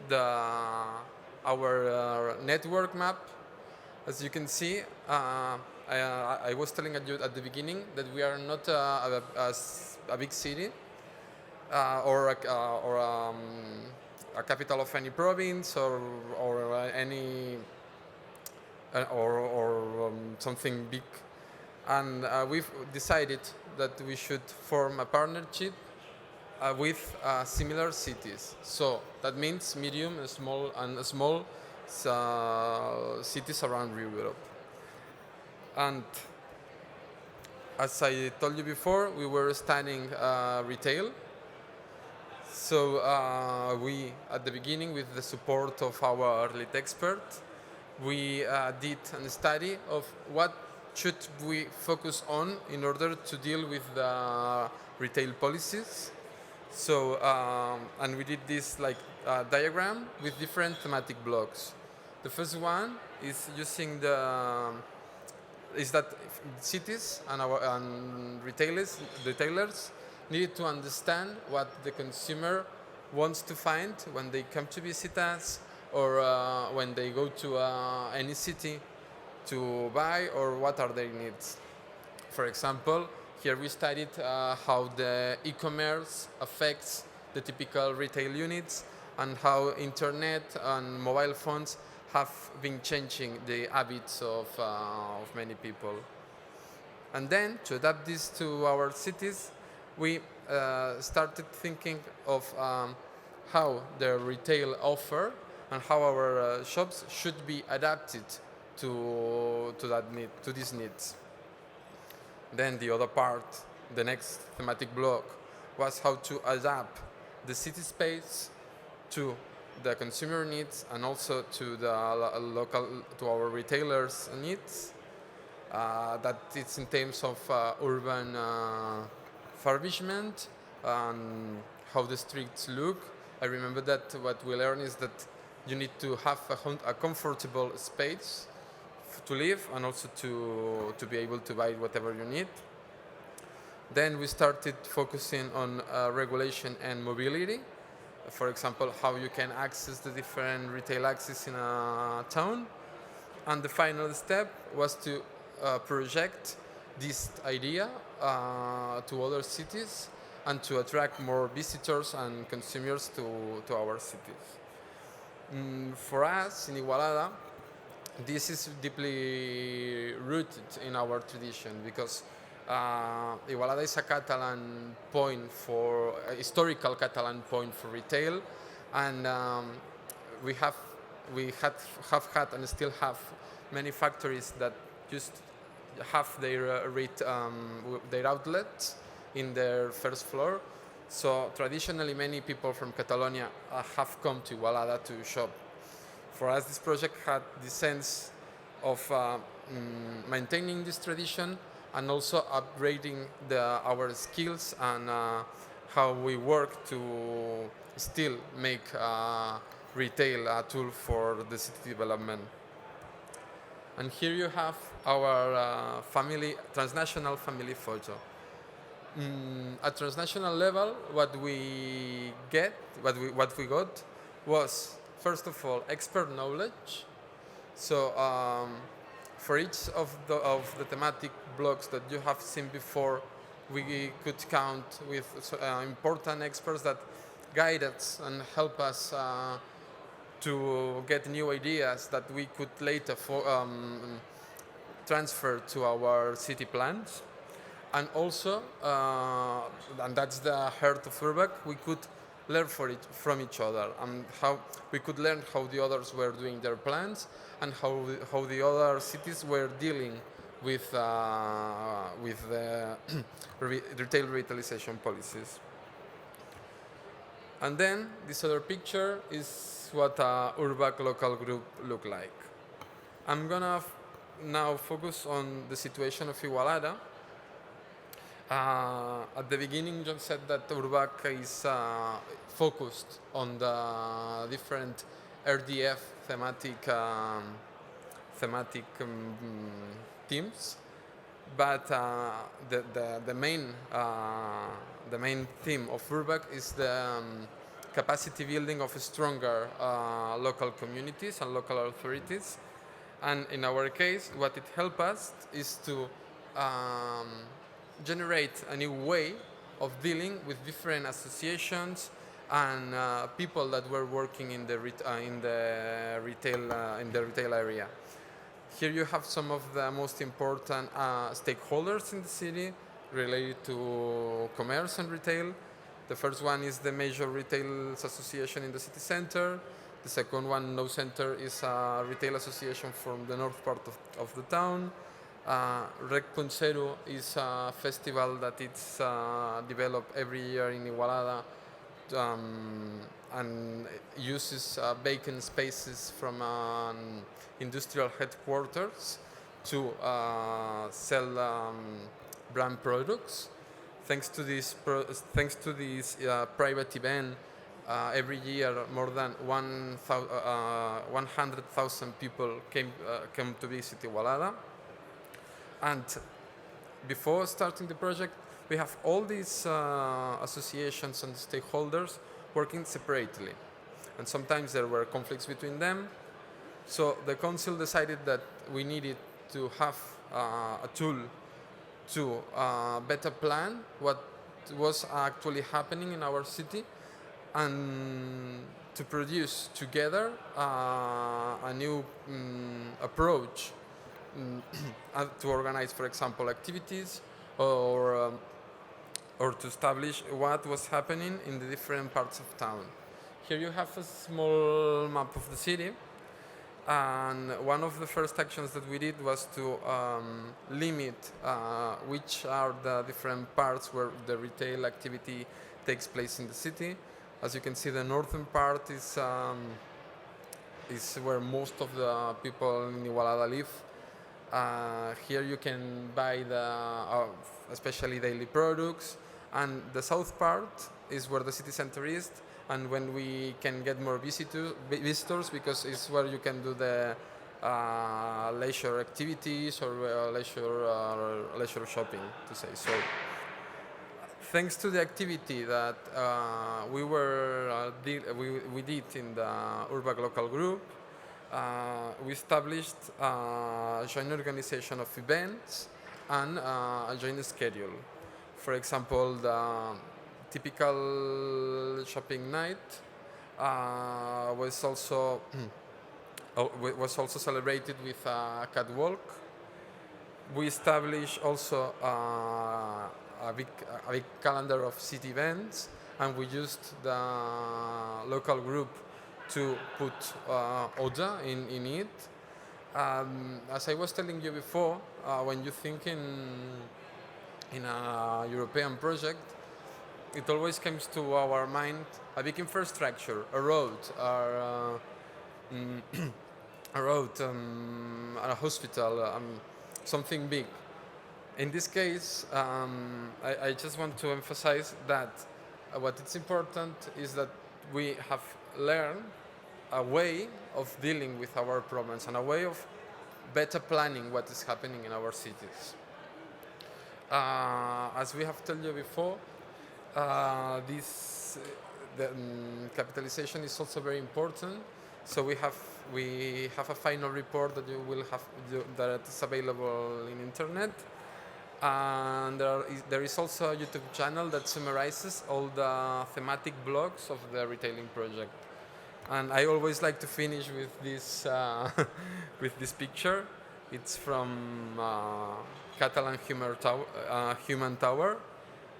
our network map. As you can see, I was telling you at the beginning that we are not a big city. or a capital of any province or any something big. And we've decided that we should form a partnership with similar cities. So that means medium and small cities around Europe. And as I told you before, we were studying retail. So we, at the beginning, with the support of our lead expert, we did a study of what should we focus on in order to deal with the retail policies. So, and we did this like diagram with different thematic blocks. The first one is using is that cities and retailers need to understand what the consumer wants to find when they come to visit us, or when they go to any city to buy, or what are their needs. For example, here we studied how the e-commerce affects the typical retail units and how internet and mobile phones have been changing the habits of many people. And then, to adapt this to our cities, we started thinking of how the retail offer and how our shops should be adapted to these needs. Then the other part, the next thematic block, was how to adapt the city space to the consumer needs and also to the to our retailers' needs. That it's in terms of urban furbishment and how the streets look. I remember that what we learned is that you need to have a comfortable space to live and also to be able to buy whatever you need. Then we started focusing on regulation and mobility. For example, how you can access the different retail access in a town. And the final step was to project this idea to other cities and to attract more visitors and consumers to our cities. For us in Igualada, this is deeply rooted in our tradition because Igualada is a Catalan point for a historical Catalan point for retail, and we have had and still have many factories that just have their outlets in their first floor. So traditionally, many people from Catalonia have come to Igualada to shop. For us, this project had the sense of maintaining this tradition and also upgrading our skills and how we work to still make retail a tool for the city development. And here you have our transnational family photo. At transnational level, what we got was, first of all, expert knowledge. So for each of the thematic blocks that you have seen before, we could count with important experts that guide us and help us to get new ideas that we could later transfer to our city plans. And also, and that's the heart of URBACT, we could learn from each other, and how we could learn how the others were doing their plans and how the other cities were dealing with the retail revitalization policies. And then this other picture is what a URBACT local group look like. I'm gonna now focus on the situation of Igualada. At the beginning, John said that URBACT is focused on the different RDF thematic themes, but the main theme of URBACT is the capacity building of stronger local communities and local authorities. And in our case, what it helped us is to generate a new way of dealing with different associations and people that were working in the retail area. Here you have some of the most important stakeholders in the city related to commerce and retail. The first one is the major retail association in the city center. The second one, No Center, is a retail association from the north part of the town. Rec Puncero is a festival that it's developed every year in Igualada and uses vacant spaces from industrial headquarters to sell brand products. Thanks to this private event, every year more than 100,000 people come to visit Igualada. And before starting the project, we have all these associations and stakeholders working separately. And sometimes there were conflicts between them. So the council decided that we needed to have a tool to better plan what was actually happening in our city and to produce together a new approach to organize, for example, activities or to establish what was happening in the different parts of town. Here you have a small map of the city, and one of the first actions that we did was to limit which are the different parts where the retail activity takes place in the city. As you can see, the northern part is where most of the people in Igualada live. Here you can buy especially daily products, and the south part is where the city center is, and when we can get more visitors, because it's where you can do the leisure activities or leisure shopping, to say so. Thanks to the activity that we did in the URBACT local group, we established a joint organization of events and a joint schedule. For example, the typical shopping night was also celebrated with a catwalk. We established also a big calendar of city events, and we used the local group to put order in it. As I was telling you before, when you think in a European project, it always comes to our mind a big infrastructure, a road, a hospital, something big. In this case, I just want to emphasize that what is important is that we have learned a way of dealing with our problems and a way of better planning what is happening in our cities. As we have told you before, capitalization is also very important. So we have a final report that you will have that is available in internet. And there is also a YouTube channel that summarizes all the thematic blocks of the retailing project. And I always like to finish with this with this picture. It's from Catalan Human Tower,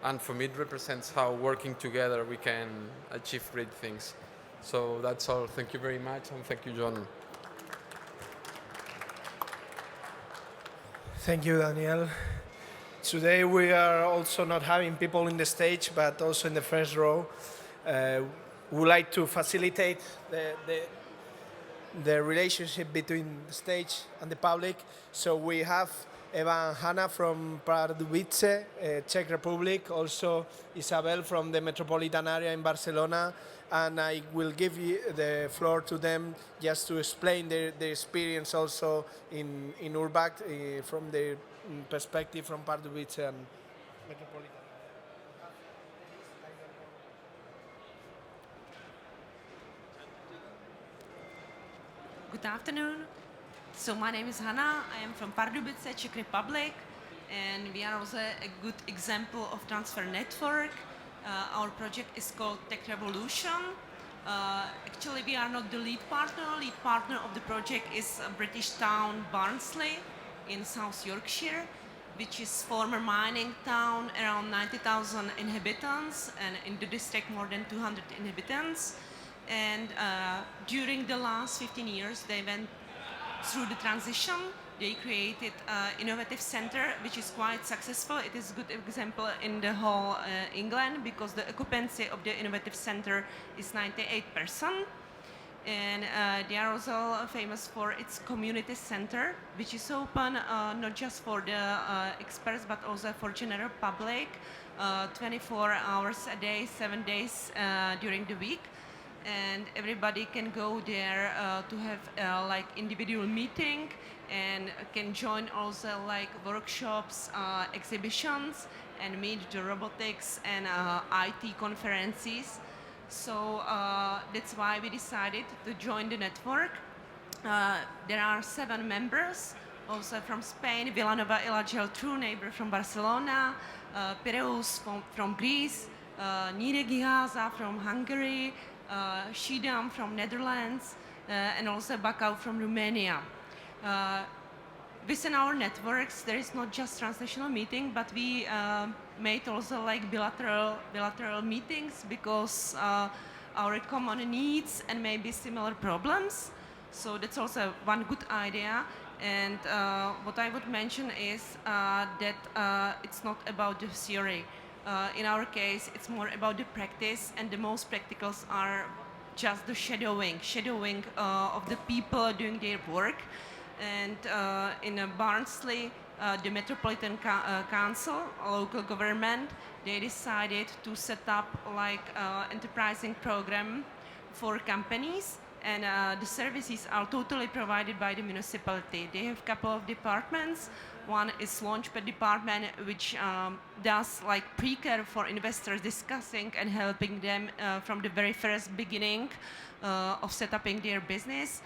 and for me it represents how working together we can achieve great things. So that's all. Thank you very much, and thank you, John. Thank you, Daniel. Today we are also not having people in the stage, but also in the first row. We would like to facilitate the relationship between the stage and the public. So we have Eva and Hanna from Pardubice, Czech Republic, also Isabel from the metropolitan area in Barcelona, and I will give you the floor to them just to explain their experience also in URBACT from their perspective from Pardubice and metropolitan. Good afternoon. So my name is Hanna. I am from Pardubice, Czech Republic, and we are also a good example of transfer network. Our project is called Tech Revolution. Actually, we are not the lead partner. Lead partner of the project is a British town Barnsley in South Yorkshire, which is former mining town, around 90,000 inhabitants, and in the district more than 200 inhabitants. And during the last 15 years, they went through the transition. They created an innovative center, which is quite successful. It is a good example in the whole England, because the occupancy of the innovative center is 98%. And they are also famous for its community center, which is open not just for the experts, but also for general public, 24 hours a day, 7 days during the week. And everybody can go there to have like individual meeting, and can join also like workshops, exhibitions, and meet the robotics and IT conferences. So that's why we decided to join the network. There are 7 members, also from Spain, Vilanova y la Geltrú, neighbor from Barcelona, Piraeus from Greece, Nyíregyháza from Hungary, Schiedam from Netherlands, and also Bacău from Romania. Within our networks, there is not just transnational meeting, but we made also like bilateral meetings, because our common needs and maybe similar problems. So that's also one good idea. And what I would mention is that it's not about the theory. In our case, it's more about the practice, and the most practicals are just the shadowing of the people doing their work. And in Barnsley, the Metropolitan Council, local government, they decided to set up like enterprising program for companies, and the services are totally provided by the municipality. They have a couple of departments. One is Launchpad department, which does like pre-care for investors, discussing and helping them from the very first beginning of setting their business.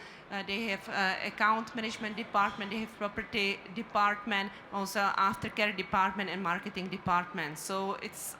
They have account management department, they have property department, also aftercare department and marketing department. So it's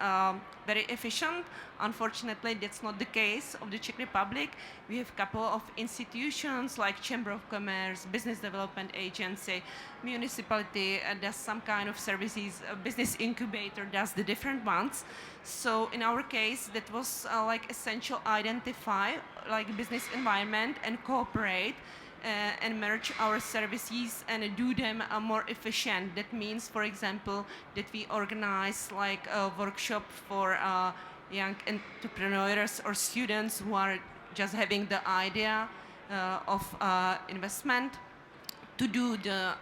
very efficient. Unfortunately, that's not the case of the Czech Republic. We have a couple of institutions like Chamber of Commerce, Business Development Agency, municipality does some kind of services, business incubator does the different ones. So in our case, that was like essential identify like business environment and cooperate and merge our services and do them more efficient. That means, for example, that we organize like a workshop for young entrepreneurs or students who are just having the idea of investment, to do the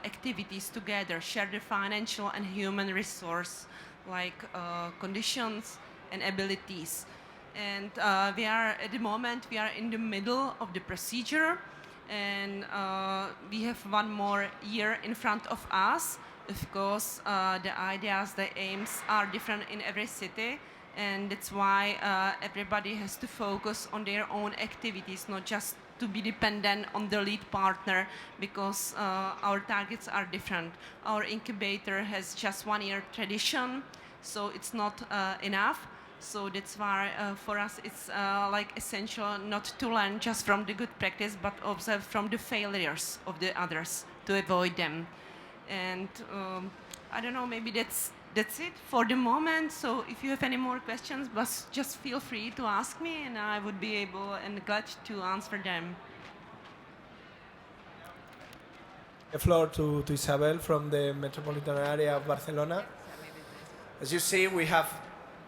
activities together, share the financial and human resource like conditions and abilities. And we are at the moment, we are in the middle of the procedure, and we have one more year in front of us. Of course, the ideas, the aims are different in every city, and that's why everybody has to focus on their own activities, not just to be dependent on the lead partner, because our targets are different. Our incubator has just 1 year tradition, so it's not enough. So that's why for us it's like essential not to learn just from the good practice, but observe from the failures of the others to avoid them. And I don't know, maybe that's it for the moment. So if you have any more questions, just feel free to ask me, and I would be able and glad to answer them. The floor to Isabel from the metropolitan area of Barcelona. As you see, we have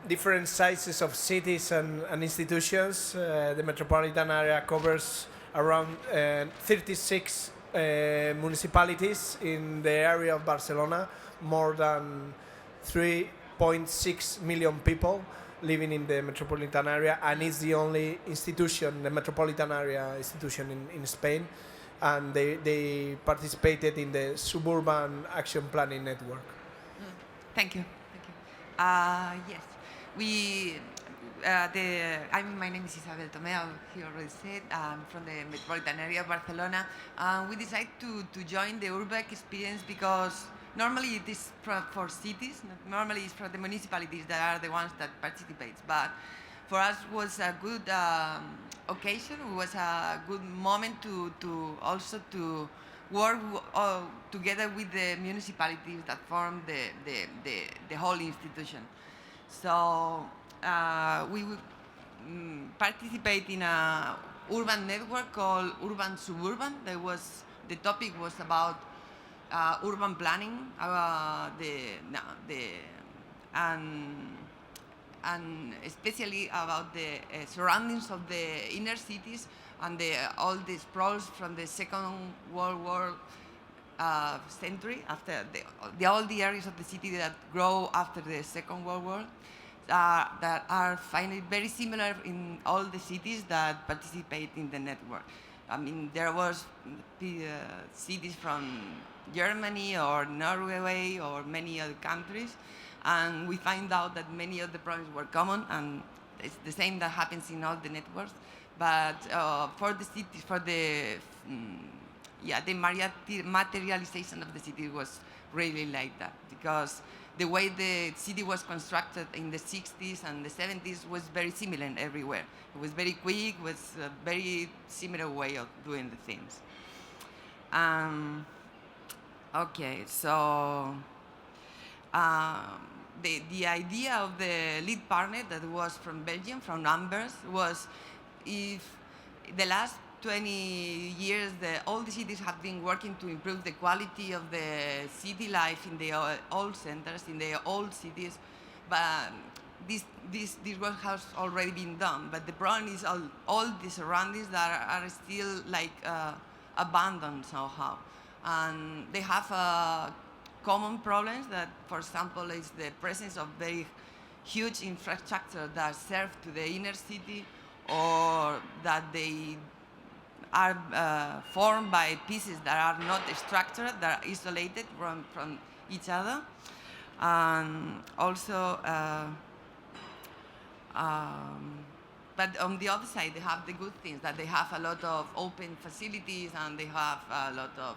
different sizes of cities and institutions. The metropolitan area covers around 36 municipalities in the area of Barcelona, more than 3.6 million people living in the metropolitan area, and it's the only institution, the metropolitan area institution in Spain, and they participated in the Suburban Action Planning Network. Thank you. Yes, my name is Isabel Tomeo, he already said. I'm from the metropolitan area of Barcelona. We decided to join the URBACT experience because normally it is for cities. Normally it's for the municipalities that are the ones that participate. But for us was a good occasion. It was a good moment to also to work together with the municipalities that form the whole institution. So we would participate in a urban network called Urban Suburban. The topic was about urban planning, and especially about the surroundings of the inner cities and all the sprawls from the Second World War century, after all the areas of the city that grow after the Second World War, that are finally very similar in all the cities that participate in the network. I mean, there was cities from Germany or Norway or many other countries, and we find out that many of the problems were common, and it's the same that happens in all the networks. But for the cities, the materialization of the city was really like that, because the way the city was constructed in the 60s and the 70s was very similar everywhere. It was very quick, was a very similar way of doing the things. Okay, so the idea of the lead partner that was from Belgium, from Ambers, was if the last 20 years all the cities have been working to improve the quality of the city life in the old centers, in the old cities, but this work has already been done. But the problem is all the surroundings that are still like abandoned somehow, and they have common problems that, for example, is the presence of very huge infrastructure that serve to the inner city, or that they are formed by pieces that are not structured, that are isolated from each other. And also, but on the other side, they have the good things, that they have a lot of open facilities and they have a lot of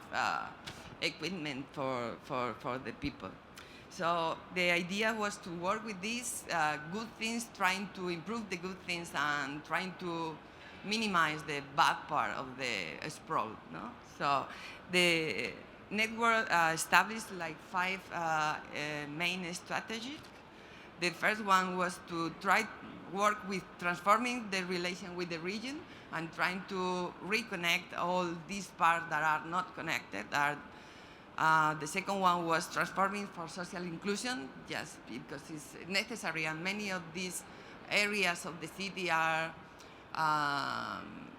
equipment for the people. So the idea was to work with these good things, trying to improve the good things and trying to minimize the bad part of the sprawl. No? So the network established like 5 main strategies. The first one was to try work with transforming the relation with the region and trying to reconnect all these parts that are not connected. The second one was transforming for social inclusion, just because it's necessary, and many of these areas of the city are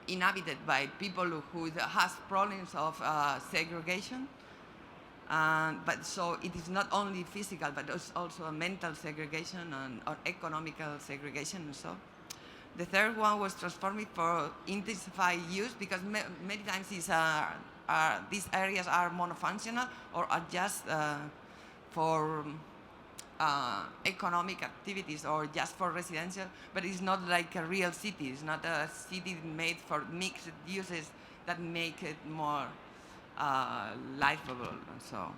inhabited by people who has problems of segregation. But so it is not only physical, but it's also a mental segregation or economical segregation and so. The third one was transforming for intensified use, because many times these areas are monofunctional or are just for economic activities or just for residential, but it's not like a real city. It's not a city made for mixed uses that make it more livable. So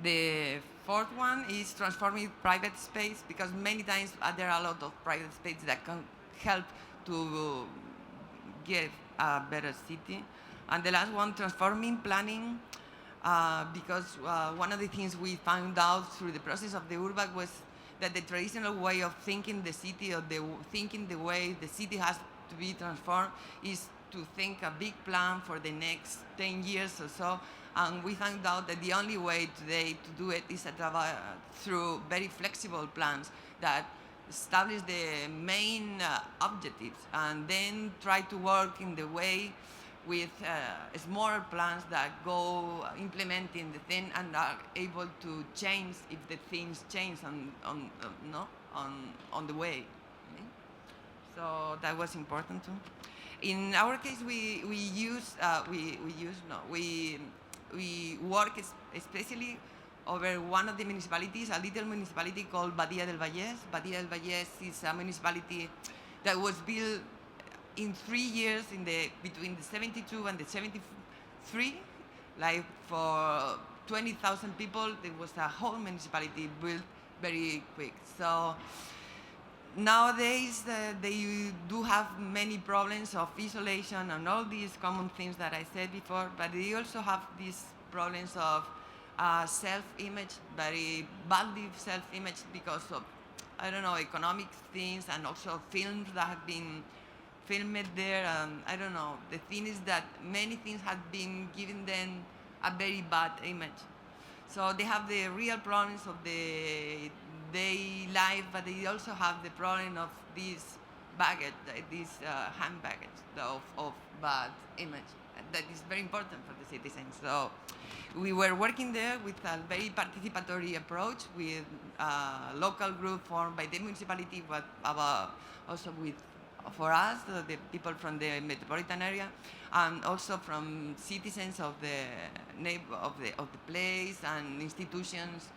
the fourth one is transforming private space, because many times there are a lot of private space that can help to get a better city. And the last one, transforming planning, because one of the things we found out through the process of the URBACT was that the traditional way of thinking the city, or thinking the way the city has to be transformed, is to think a big plan for the next 10 years or so. And we found out that the only way today to do it is through very flexible plans that establish the main objectives, and then try to work in the way with smaller plans that go implementing the thing and are able to change if the things change on the way. Okay? So that was important too. In our case, we work especially over one of the municipalities, a little municipality called Badia del Vallès. Badia del Vallès is a municipality that was built in 3 years between the 72 and the 73, like for 20,000 people. There was a whole municipality built very quick. So nowadays, they do have many problems of isolation and all these common things that I said before, but they also have these problems of self-image, very badly self-image because of, I don't know, economic things and also films that have been filmed there. And I don't know, the thing is that many things have been giving them a very bad image. So they have the real problems of the day life, but they also have the problem of this baggage, this hand baggage of bad image. That is very important for the citizens. So we were working there with a very participatory approach with a local group formed by the municipality, but also with, for us, the people from the metropolitan area, and also from citizens of the place and institutions,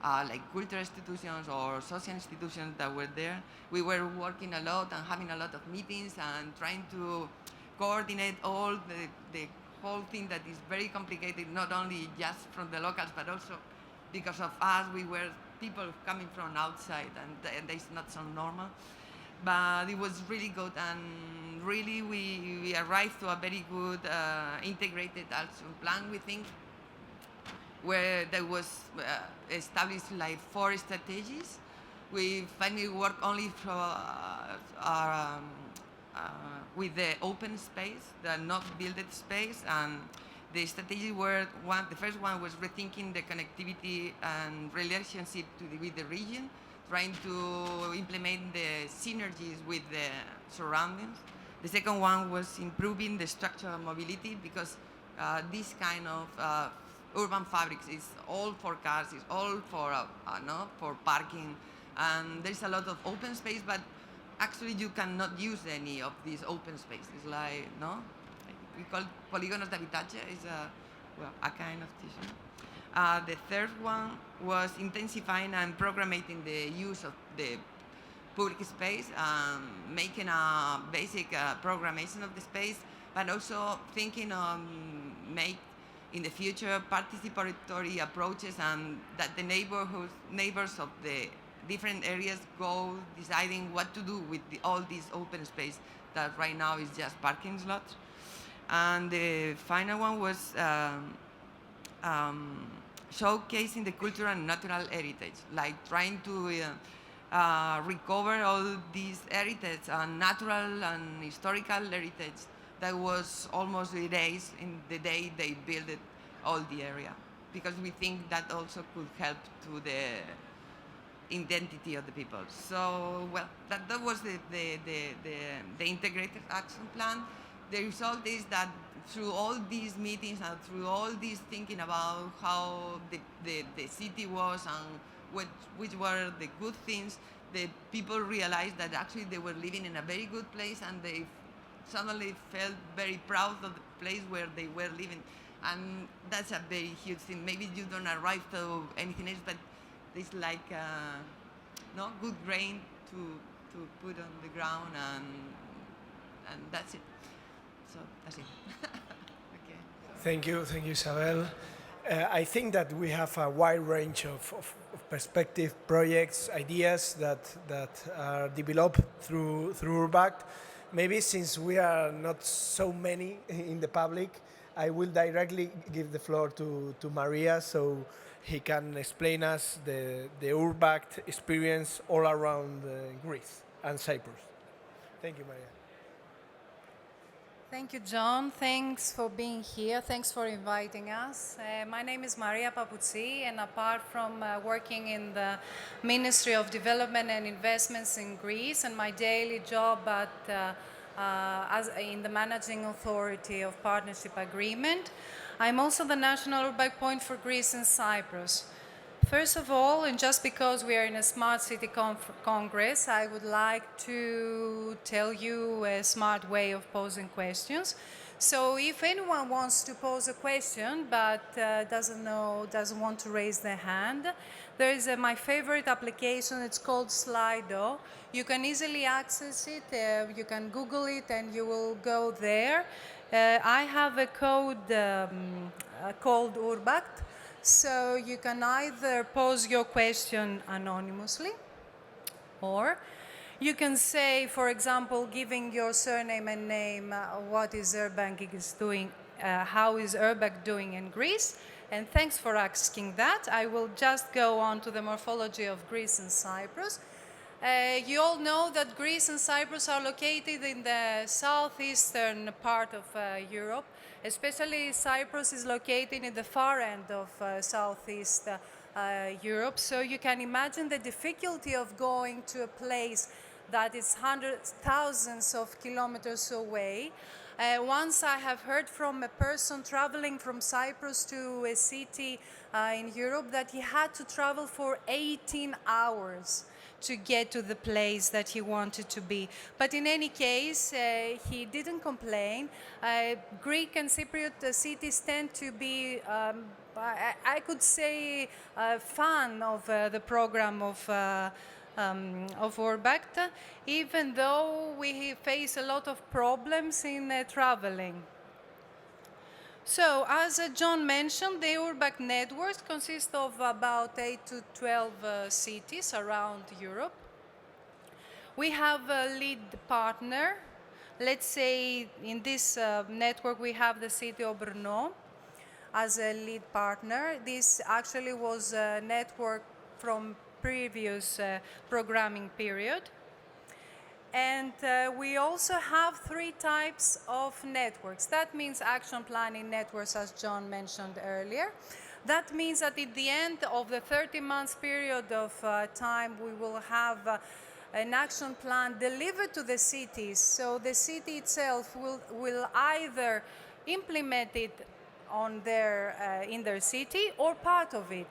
like cultural institutions or social institutions that were there. We were working a lot and having a lot of meetings and trying to coordinate all the whole thing that is very complicated, not only just from the locals, but also because of us, we were people coming from outside, and that's not so normal. But it was really good, and really we arrived to a very good integrated action plan, we think, where there was established like 4 strategies. We finally worked only with the open space, the not built space, and the strategies were the first one was rethinking the connectivity and relationship with the region, trying to implement the synergies with the surroundings. The second one was improving the structure of mobility, because this kind of urban fabrics is all for cars, it's all for for parking, and there's a lot of open space, but actually you cannot use any of these open spaces. Like we call polígonos de habitaje, is a kind of tissue. The third one was intensifying and programming the use of the public space, making a basic programmation of the space, but also thinking on in the future participatory approaches, and that the neighbors of the different areas go deciding what to do with all this open space that right now is just parking slots. And the final one was showcasing the cultural and natural heritage, like trying to recover all these heritage and natural and historical heritage that was almost erased in the day they built all the area, because we think that also could help to the identity of the people. So, well, that was the integrated action plan. The result is that through all these meetings and through all this thinking about how the city was and which were the good things, the people realized that actually they were living in a very good place, and they suddenly felt very proud of the place where they were living. And that's a very huge thing. Maybe you don't arrive to anything else, but it's like good grain to put on the ground, and that's it. So that's it. Okay. Thank you, Isabel. I think that we have a wide range of perspective, projects, ideas that are developed through URBACT. Maybe since we are not so many in the public, I will directly give the floor to Maria, so he can explain us the URBACT experience all around Greece and Cyprus. Thank you, Maria. Thank you, John. Thanks for being here. Thanks for inviting us. My name is Maria Papoutsi, and apart from working in the Ministry of Development and Investments in Greece, and my daily job in the Managing Authority of Partnership Agreement, I'm also the National URBACT Point for Greece and Cyprus. First of all, and just because we are in a Smart City Congress, I would like to tell you a smart way of posing questions. So if anyone wants to pose a question but doesn't want to raise their hand, there is my favorite application. It's called Slido. You can easily access it. You can Google it and you will go there. I have a code called URBACT. So you can either pose your question anonymously, or you can say, for example, giving your surname and name, what is URBACT is doing, how is URBACT doing in Greece? And thanks for asking that. I will just go on to the morphology of Greece and Cyprus. You all know that Greece and Cyprus are located in the southeastern part of Europe. Especially Cyprus is located in the far end of southeast Europe. So you can imagine the difficulty of going to a place that is hundreds, thousands of kilometers away. Once I have heard from a person traveling from Cyprus to a city in Europe that he had to travel for 18 hours to get to the place that he wanted to be. But in any case, he didn't complain. Greek and Cypriot cities tend to be, I could say, fan of the program of URBACT, even though we face a lot of problems in traveling. So, as John mentioned, the URBACT networks consist of about 8 to 12 cities around Europe. We have a lead partner. Let's say in this network we have the city of Brno as a lead partner. This actually was a network from previous programming period. And we also have 3 types of networks. That means action planning networks, as John mentioned earlier. That means that at the end of the 30-month period of time, we will have an action plan delivered to the cities. So the city itself will either implement it on in their city or part of it.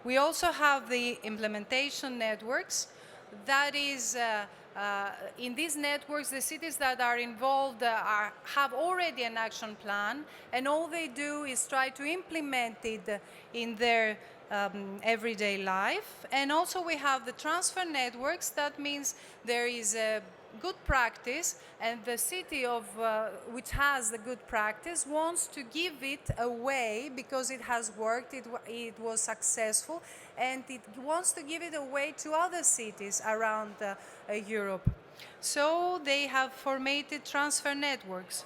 We also have the implementation networks. That is, in these networks, the cities that are involved have already an action plan, and all they do is try to implement it in their everyday life. And also we have the transfer networks. That means there is a good practice, and the city of which has the good practice wants to give it away because it has worked, it was successful, and it wants to give it away to other cities around Europe. So they have formatted transfer networks.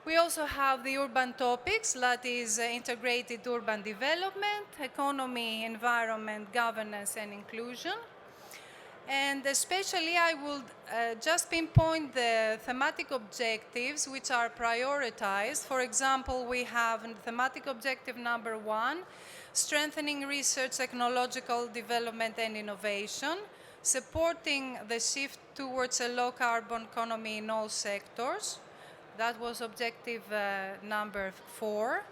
We also have the urban topics, that is integrated urban development, economy, environment, governance, and inclusion. And especially I will just pinpoint the thematic objectives which are prioritized. For example, we have thematic objective number 1, strengthening research, technological development and innovation, supporting the shift towards a low-carbon economy in all sectors. That was objective number 4.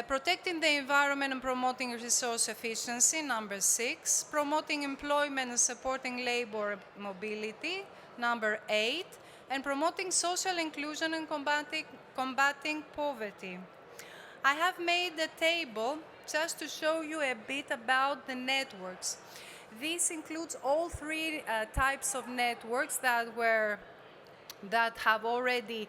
Protecting the environment and promoting resource efficiency, number 6. Promoting employment and supporting labor mobility, number 8. And promoting social inclusion and combating poverty. I have made a table just to show you a bit about the networks. This includes all 3 types of networks that have already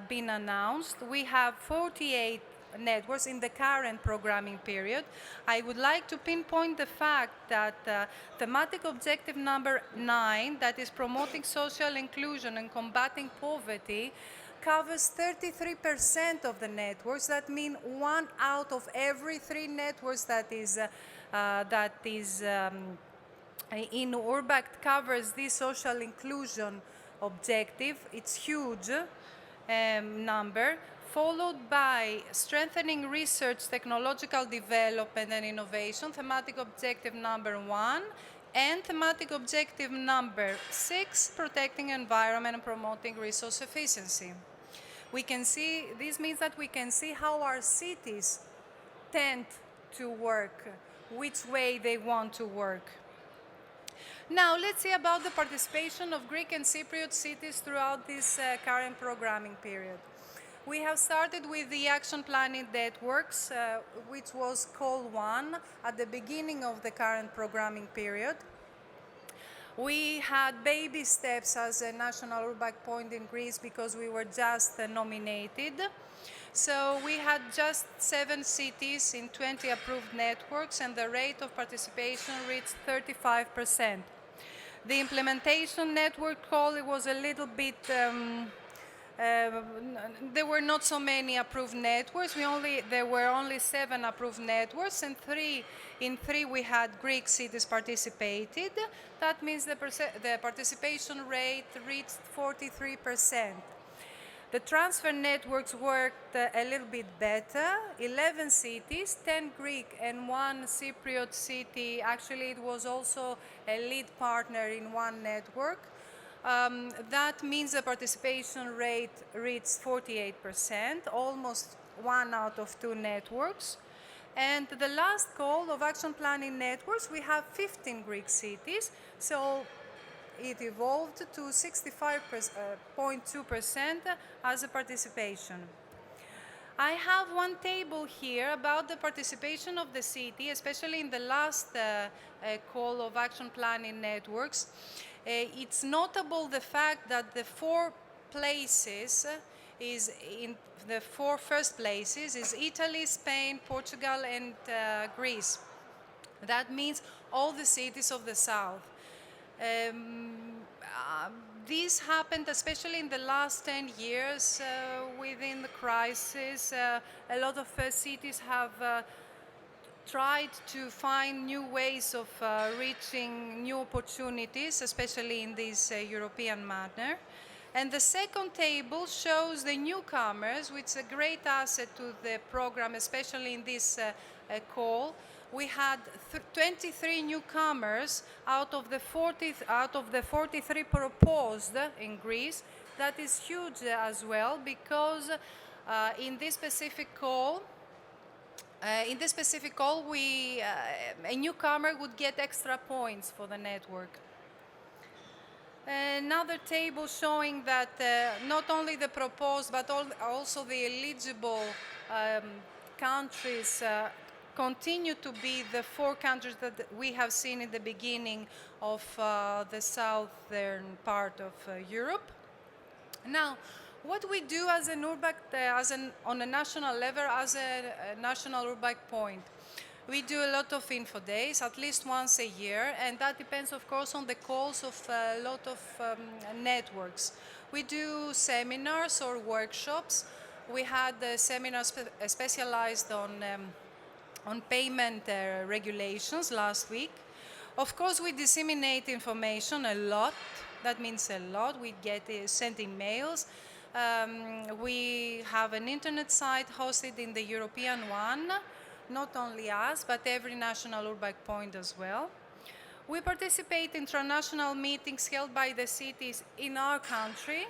been announced. We have 48 networks in the current programming period. I would like to pinpoint the fact that thematic objective number 9, that is promoting social inclusion and combating poverty, covers 33% of the networks. That means 1 out of every 3 networks that is in URBACT covers this social inclusion objective. It's huge number, followed by strengthening research, technological development and innovation, thematic objective number 1, and thematic objective number 6, protecting environment and promoting resource efficiency. We can see, this means that we can see how our cities tend to work, which way they want to work. Now, let's see about the participation of Greek and Cypriot cities throughout this current programming period. We have started with the action planning networks, which was call 1 at the beginning of the current programming period. We had baby steps as a national URBACT point in Greece because we were just nominated. So we had just 7 cities in 20 approved networks, and the rate of participation reached 35%. The implementation network call, it was a little bit, there were not so many approved networks. There were only 7 approved networks, and in three we had Greek cities participated. That means the participation rate reached 43%. The transfer networks worked a little bit better. 11 cities, 10 Greek and 1 Cypriot city. Actually, it was also a lead partner in one network. That means the participation rate reached 48%, almost 1 out of 2 networks. And the last call of action planning networks, we have 15 Greek cities. So it evolved to 65.2% as a participation. I have one table here about the participation of the city, especially in the last call of action planning networks. It's notable the fact that the 4 places is in the 4 first places is Italy, Spain, Portugal, and Greece. That means all the cities of the south. This happened especially in the last 10 years within the crisis. A lot of cities have tried to find new ways of reaching new opportunities, especially in this European manner. And the second table shows the newcomers, which is a great asset to the program, especially in this call. We had 23 newcomers out of the 43 proposed in Greece. That is huge as well, because in this specific call, a newcomer would get extra points for the network. Another table showing that not only the proposed but also the eligible countries continue to be the 4 countries that we have seen in the beginning of the southern part of Europe. Now, what we do as an URBACT, on a national level, as a national URBACT point, we do a lot of info days, at least once a year, and that depends, of course, on the calls of a lot of networks. We do seminars or workshops. We had a seminar specialized on payment regulations last week. Of course, we disseminate information a lot. That means a lot. We get sent emails. We have an internet site hosted in the European one. Not only us, but every national URBACT point as well. We participate in international meetings held by the cities in our country.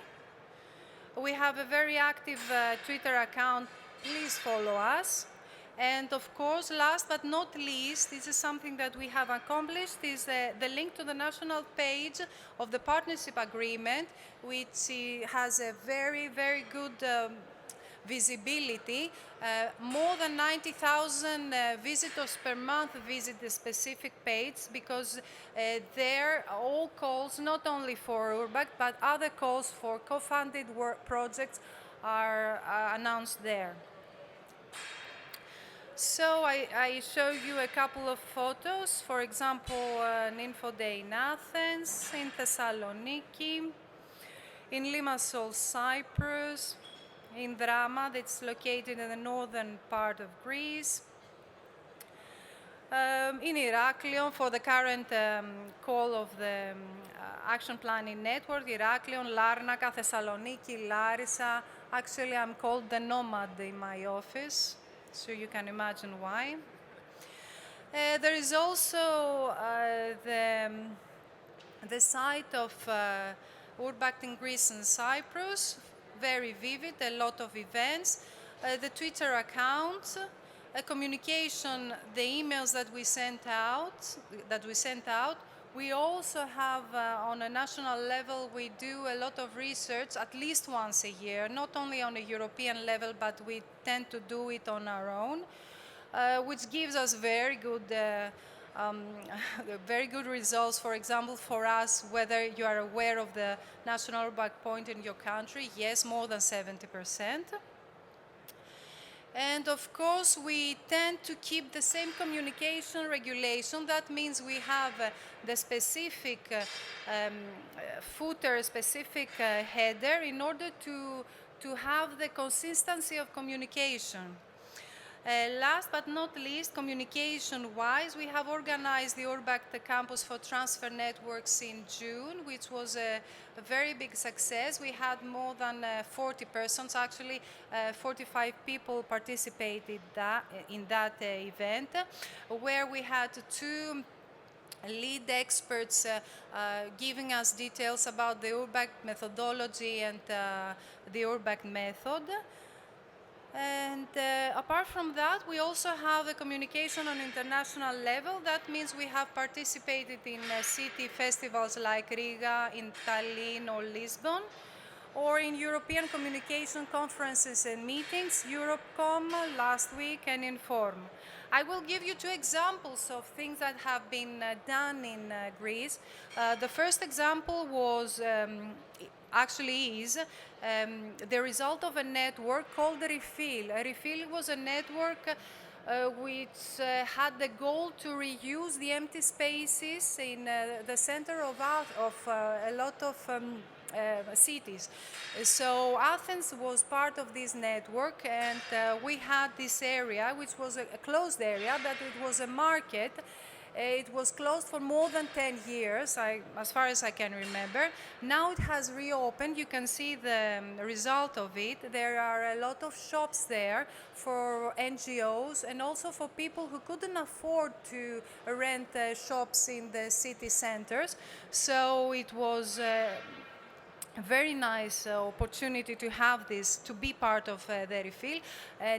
We have a very active Twitter account. Please follow us. And of course, last but not least, this is something that we have accomplished, is the link to the national page of the partnership agreement, which has a very, very good visibility. More than 90,000 visitors per month visit the specific page, because there are all calls, not only for URBACT, but other calls for co-funded projects are announced there. So I show you a couple of photos. For example, an info day in Athens, in Thessaloniki, in Limassol, Cyprus, in Drama, that's located in the northern part of Greece, in Heraklion for the current call of the Action Planning Network, Heraklion, Larnaca, Thessaloniki, Larissa. Actually, I'm called the nomad in my office, so you can imagine why. There is also the site of URBACT in Greece and Cyprus, very vivid, a lot of events. The Twitter account, communication, the emails that we sent out. We also have, on a national level, we do a lot of research at least once a year, not only on a European level, but we tend to do it on our own, which gives us very good results. For example, for us, whether you are aware of the national URBACT point in your country, yes, more than 70%. And of course, we tend to keep the same communication regulation. That means we have the specific footer, specific header in order to have the consistency of communication. Last but not least, communication-wise, we have organized the URBACT Campus for Transfer Networks in June, which was a very big success. We had more than 40 persons, actually 45 people participated in that event, where we had two lead experts giving us details about the URBACT methodology and the URBACT method. And apart from that, we also have the communication on international level. That means we have participated in city festivals like Riga, in Tallinn or Lisbon, or in European communication conferences and meetings, Europcom last week and Inform. I will give you two examples of things that have been done in Greece. The first example was actually is the result of a network called Refill. Refill was a network which had the goal to reuse the empty spaces in the center of a lot of cities. So Athens was part of this network, and we had this area, which was a closed area, but it was a market. It was closed for more than 10 years, as far as I can remember. Now it has reopened. You can see the result of it. There are a lot of shops there for NGOs and also for people who couldn't afford to rent shops in the city centers. So it was a very nice opportunity to have this, to be part of the Refill.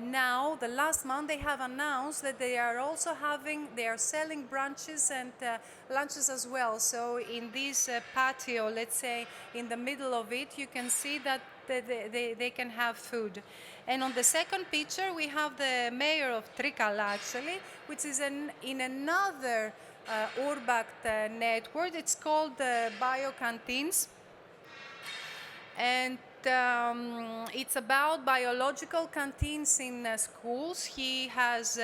Now, the last month, they have announced that they are also they are selling brunches and lunches as well. So in this patio, let's say, in the middle of it, you can see that they can have food. And on the second picture, we have the mayor of Trikala, actually, which is in another URBACT network. It's called Bio Canteens. And it's about biological canteens in schools. He has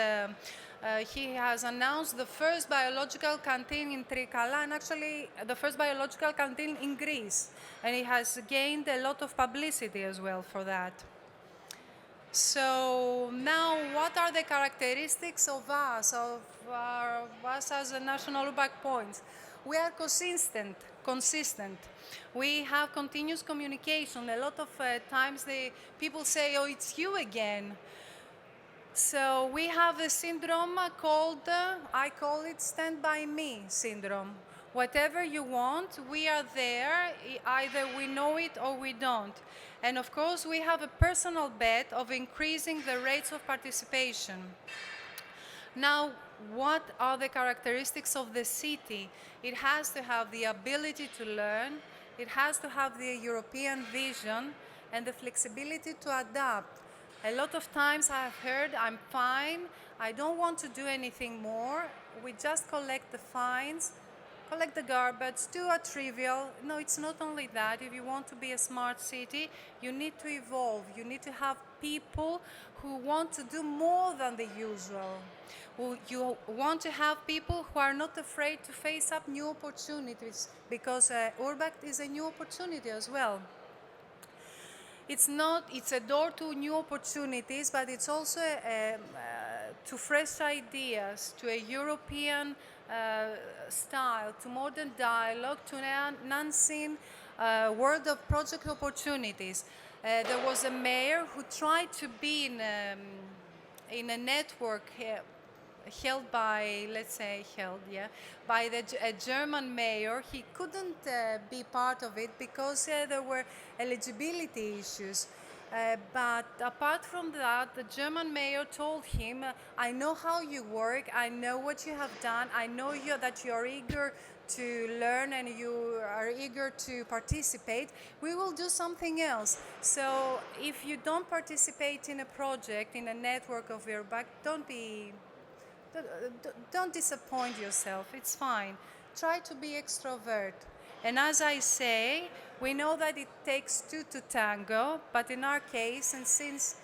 announced the first biological canteen in Trikala, and actually the first biological canteen in Greece. And he has gained a lot of publicity as well for that. So now, what are the characteristics of us as a national URBACT points? We are consistent. We have continuous communication. A lot of times people say, oh, it's you again. So we have a syndrome called, I call it Stand By Me syndrome. Whatever you want, we are there. Either we know it or we don't. And of course, we have a personal bet of increasing the rates of participation. Now, what are the characteristics of the city? It has to have the ability to learn, it has to have the European vision and the flexibility to adapt. A lot of times I have heard, I'm fine, I don't want to do anything more, we just collect the fines, collect the garbage, do a trivial. No, it's not only that. If you want to be a smart city, you need to evolve. You need to have people who want to do more than the usual. You want to have people who are not afraid to face up new opportunities, because URBACT is a new opportunity as well. It's a door to new opportunities, but it's also to fresh ideas, to a European style, to modern dialogue, to an unseen world of project opportunities. There was a mayor who tried to be in a network held by, by a German mayor. He couldn't be part of it because there were eligibility issues. But apart from that, the German mayor told him, I know how you work, I know what you have done, I know that you are eager to learn and you are eager to participate. We will do something else. So if you don't participate in a project, in a network of URBACT, don't disappoint yourself. It's fine. Try to be extrovert. And as I say, we know that it takes two to tango, but in our case, and since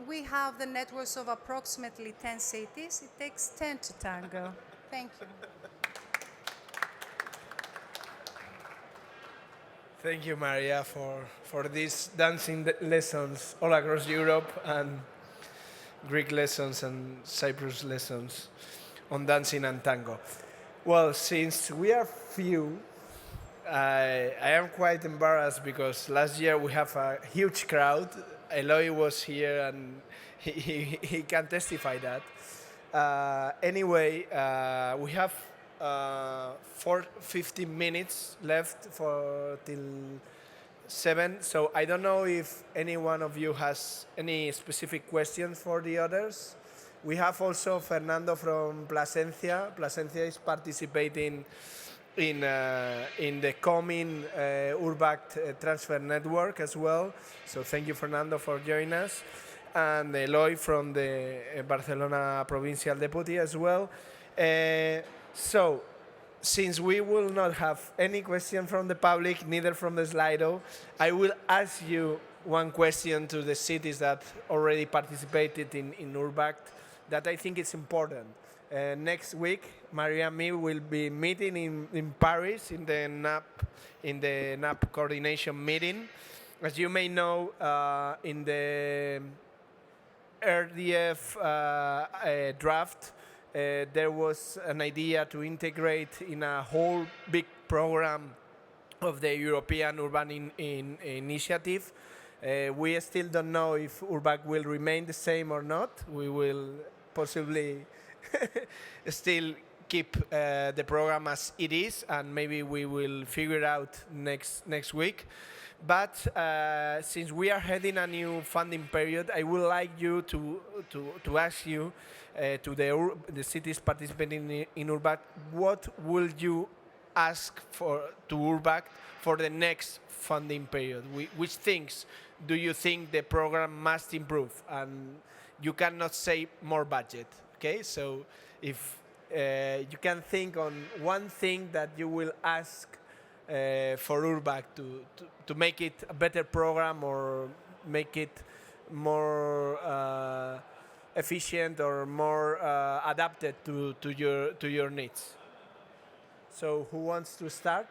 we have the networks of approximately 10 cities. It takes 10 to tango. Thank you. Thank you, Maria, for these dancing lessons all across Europe and Greek lessons and Cyprus lessons on dancing and tango. Well, since we are few, I am quite embarrassed because last year we have a huge crowd. Eloy was here and he can testify that. Anyway, we have 50 minutes left for till 7. So I don't know if any one of you has any specific questions for the others. We have also Fernando from Plasencia. Plasencia is participating in the coming URBACT transfer network as well. So thank you, Fernando, for joining us. And Eloy from the Barcelona Provincial Deputy as well. So, since we will not have any question from the public, neither from the Slido, I will ask you one question to the cities that already participated in URBACT that I think is important. Next week, Maria and me will be meeting in Paris in the NAP coordination meeting. As you may know, in the RDF draft, there was an idea to integrate in a whole big program of the European Urban Initiative. We still don't know if URBACT will remain the same or not. We will possibly still keep the program as it is, and maybe we will figure it out next week. But since we are heading a new funding period, I would like you to ask you to the cities participating in URBACT, what will you ask to URBACT for the next funding period? Which things do you think the program must improve? And you cannot say more budget, okay? So if you can think on one thing that you will ask for URBACT to make it a better program or make it more efficient or more adapted to your needs. So who wants to start?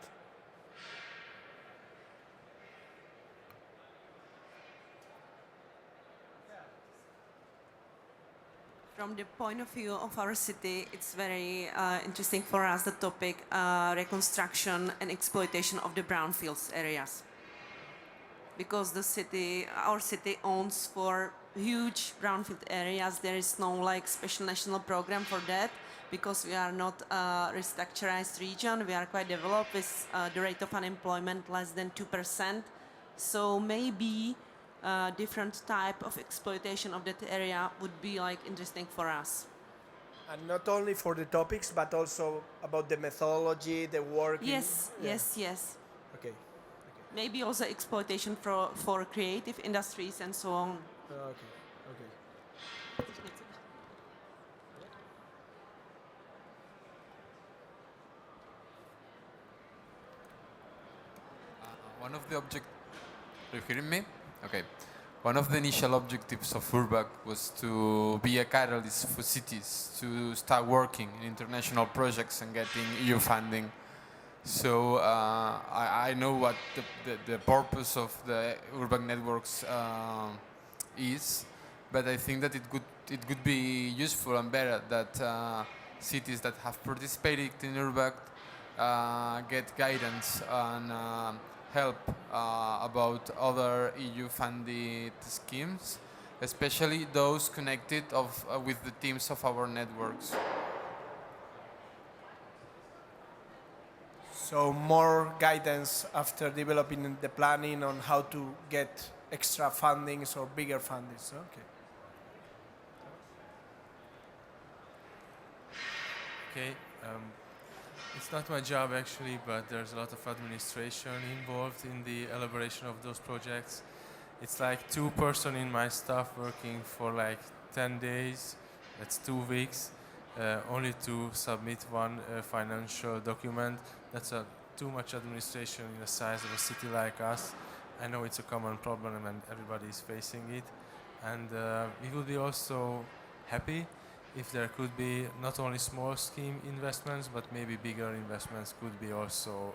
From the point of view of our city, it's very interesting for us, the topic reconstruction and exploitation of the brownfields areas. Because our city owns for huge brownfield areas. There is no like special national program for that because we are not a restructurized region. We are quite developed with the rate of unemployment less than 2%. So maybe different type of exploitation of that area would be like interesting for us. And not only for the topics, but also about the methodology, the work. Yes. Okay. Maybe also exploitation for creative industries and so on. Okay. One of the are you hearing me? Okay. One of the initial objectives of URBACT was to be a catalyst for cities to start working in international projects and getting EU funding. So I know what the purpose of the URBACT networks is, but I think that it could be useful and better that cities that have participated in URBACT get guidance and help about other EU-funded schemes, especially those connected with the teams of our networks. So more guidance after developing the planning on how to get extra fundings or bigger fundings. Okay. Okay. It's not my job actually, but there's a lot of administration involved in the elaboration of those projects. It's like 2 persons in my staff working for like 10 days. That's 2 weeks, only to submit one financial document. That's too much administration in the size of a city like us. I know it's a common problem and everybody is facing it. And we would be also happy if there could be not only small scheme investments, but maybe bigger investments could be also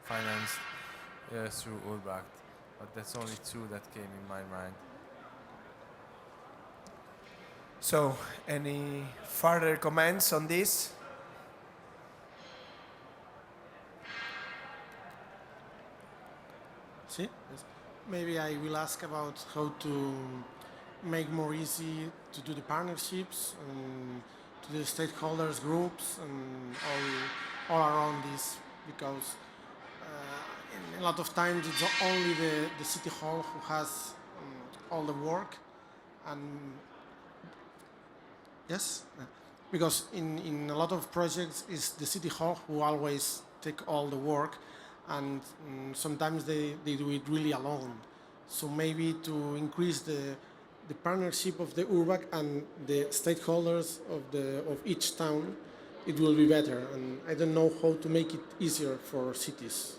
financed through URBACT. But that's only two that came in my mind. So, any further comments on this? See? Yes. Maybe I will ask about how to make more easy to do the partnerships and to the stakeholders groups and all around this, because in a lot of times it's only the city hall who has all the work, and yes, because in a lot of projects it's the city hall who always take all the work, and sometimes they do it really alone. So maybe to increase the partnership of the URBACT and the stakeholders of each town, it will be better. And I don't know how to make it easier for cities.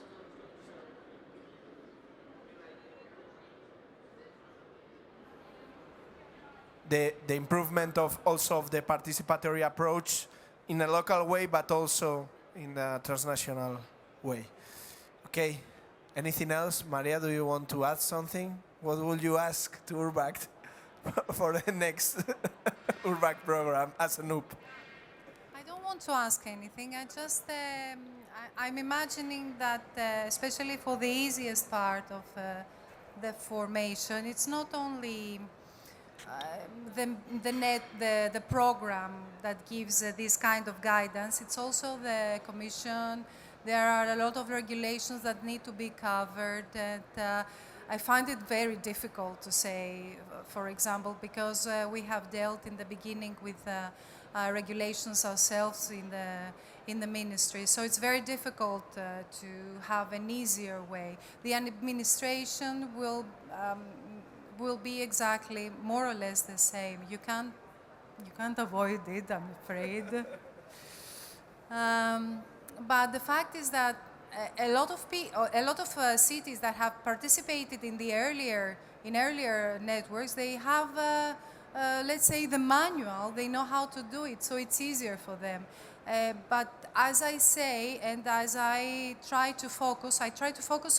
The improvement of also of the participatory approach in a local way, but also in a transnational way. Okay. Anything else? Maria, do you want to add something? What would you ask to URBACT for the next URBACT program as a noob? I don't want to ask anything. I'm imagining that, especially for the easiest part of the formation, it's not only the program that gives this kind of guidance. It's also the Commission. There are a lot of regulations that need to be covered, and I find it very difficult to say, for example, because we have dealt in the beginning with regulations ourselves in the ministry. So it's very difficult to have an easier way. The administration will be exactly more or less the same. You can't avoid it, I'm afraid. But the fact is that a lot of cities that have participated in the earlier networks, they have, let's say, the manual. They know how to do it, so it's easier for them. But as I say, and as I try to focus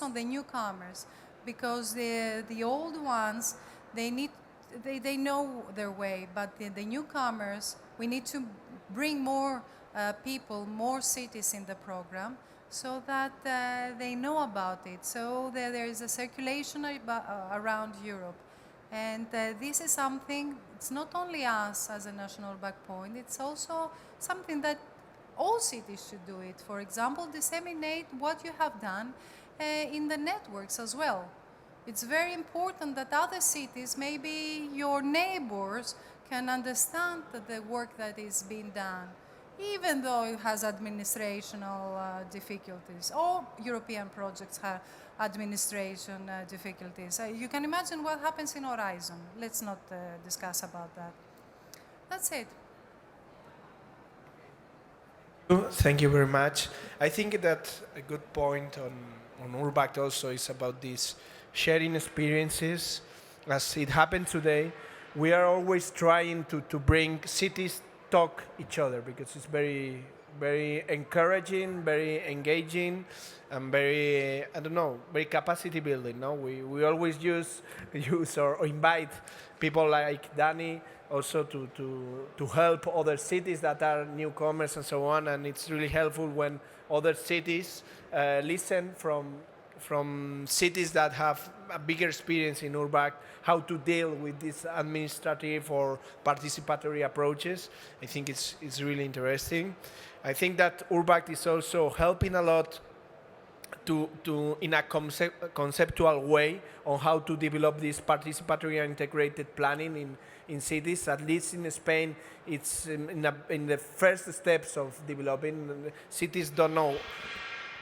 on the newcomers, because the old ones, they know their way, but the newcomers, we need to bring more people, more cities in the program, so that they know about it. So there is a circulation around Europe. And this is something, it's not only us as a national backpoint, it's also something that all cities should do it. For example, disseminate what you have done in the networks as well. It's very important that other cities, maybe your neighbors, can understand the work that is being done, even though it has administrational difficulties. All European projects have administration difficulties. You can imagine what happens in Horizon. Let's not discuss about that. That's it. Thank you very much. I think that a good point on URBACT also is about this sharing experiences. As it happened today, we are always trying to bring cities talk each other, because it's very, very encouraging, very engaging, and very, I don't know, very capacity building. No, we always use or invite people like Danny also to help other cities that are newcomers and so on, and it's really helpful when other cities listen from cities that have a bigger experience in URBACT, how to deal with these administrative or participatory approaches. I think it's really interesting. I think that URBACT is also helping a lot to in a conceptual way on how to develop this participatory and integrated planning in cities. At least in Spain, it's in the first steps of developing. Cities don't know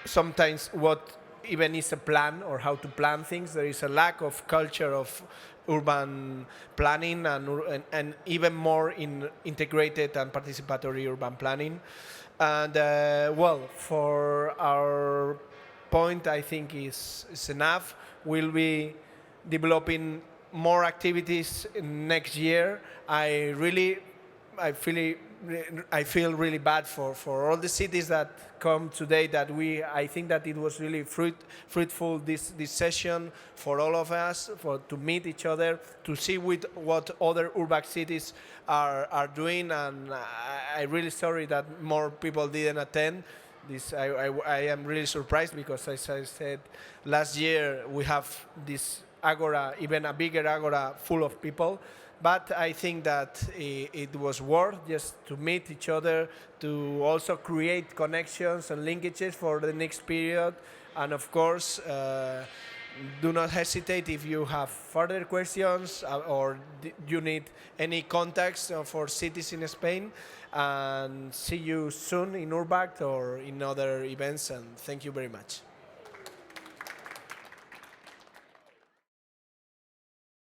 sometimes what even is a plan or how to plan things. There is a lack of culture of urban planning and even more in integrated and participatory urban planning. And well, for our point, I think is enough. We'll be developing more activities next year. I feel really bad for all the cities that come today. I think that it was really fruitful this session for all of us, to meet each other, to see what other URBACT cities are doing, and I'm really sorry that more people didn't attend. I am really surprised because, as I said, last year we have this agora, even a bigger agora, full of people. But I think that it was worth just to meet each other, to also create connections and linkages for the next period. And of course, do not hesitate if you have further questions or you need any contacts for cities in Spain. And see you soon in URBACT or in other events. And thank you very much.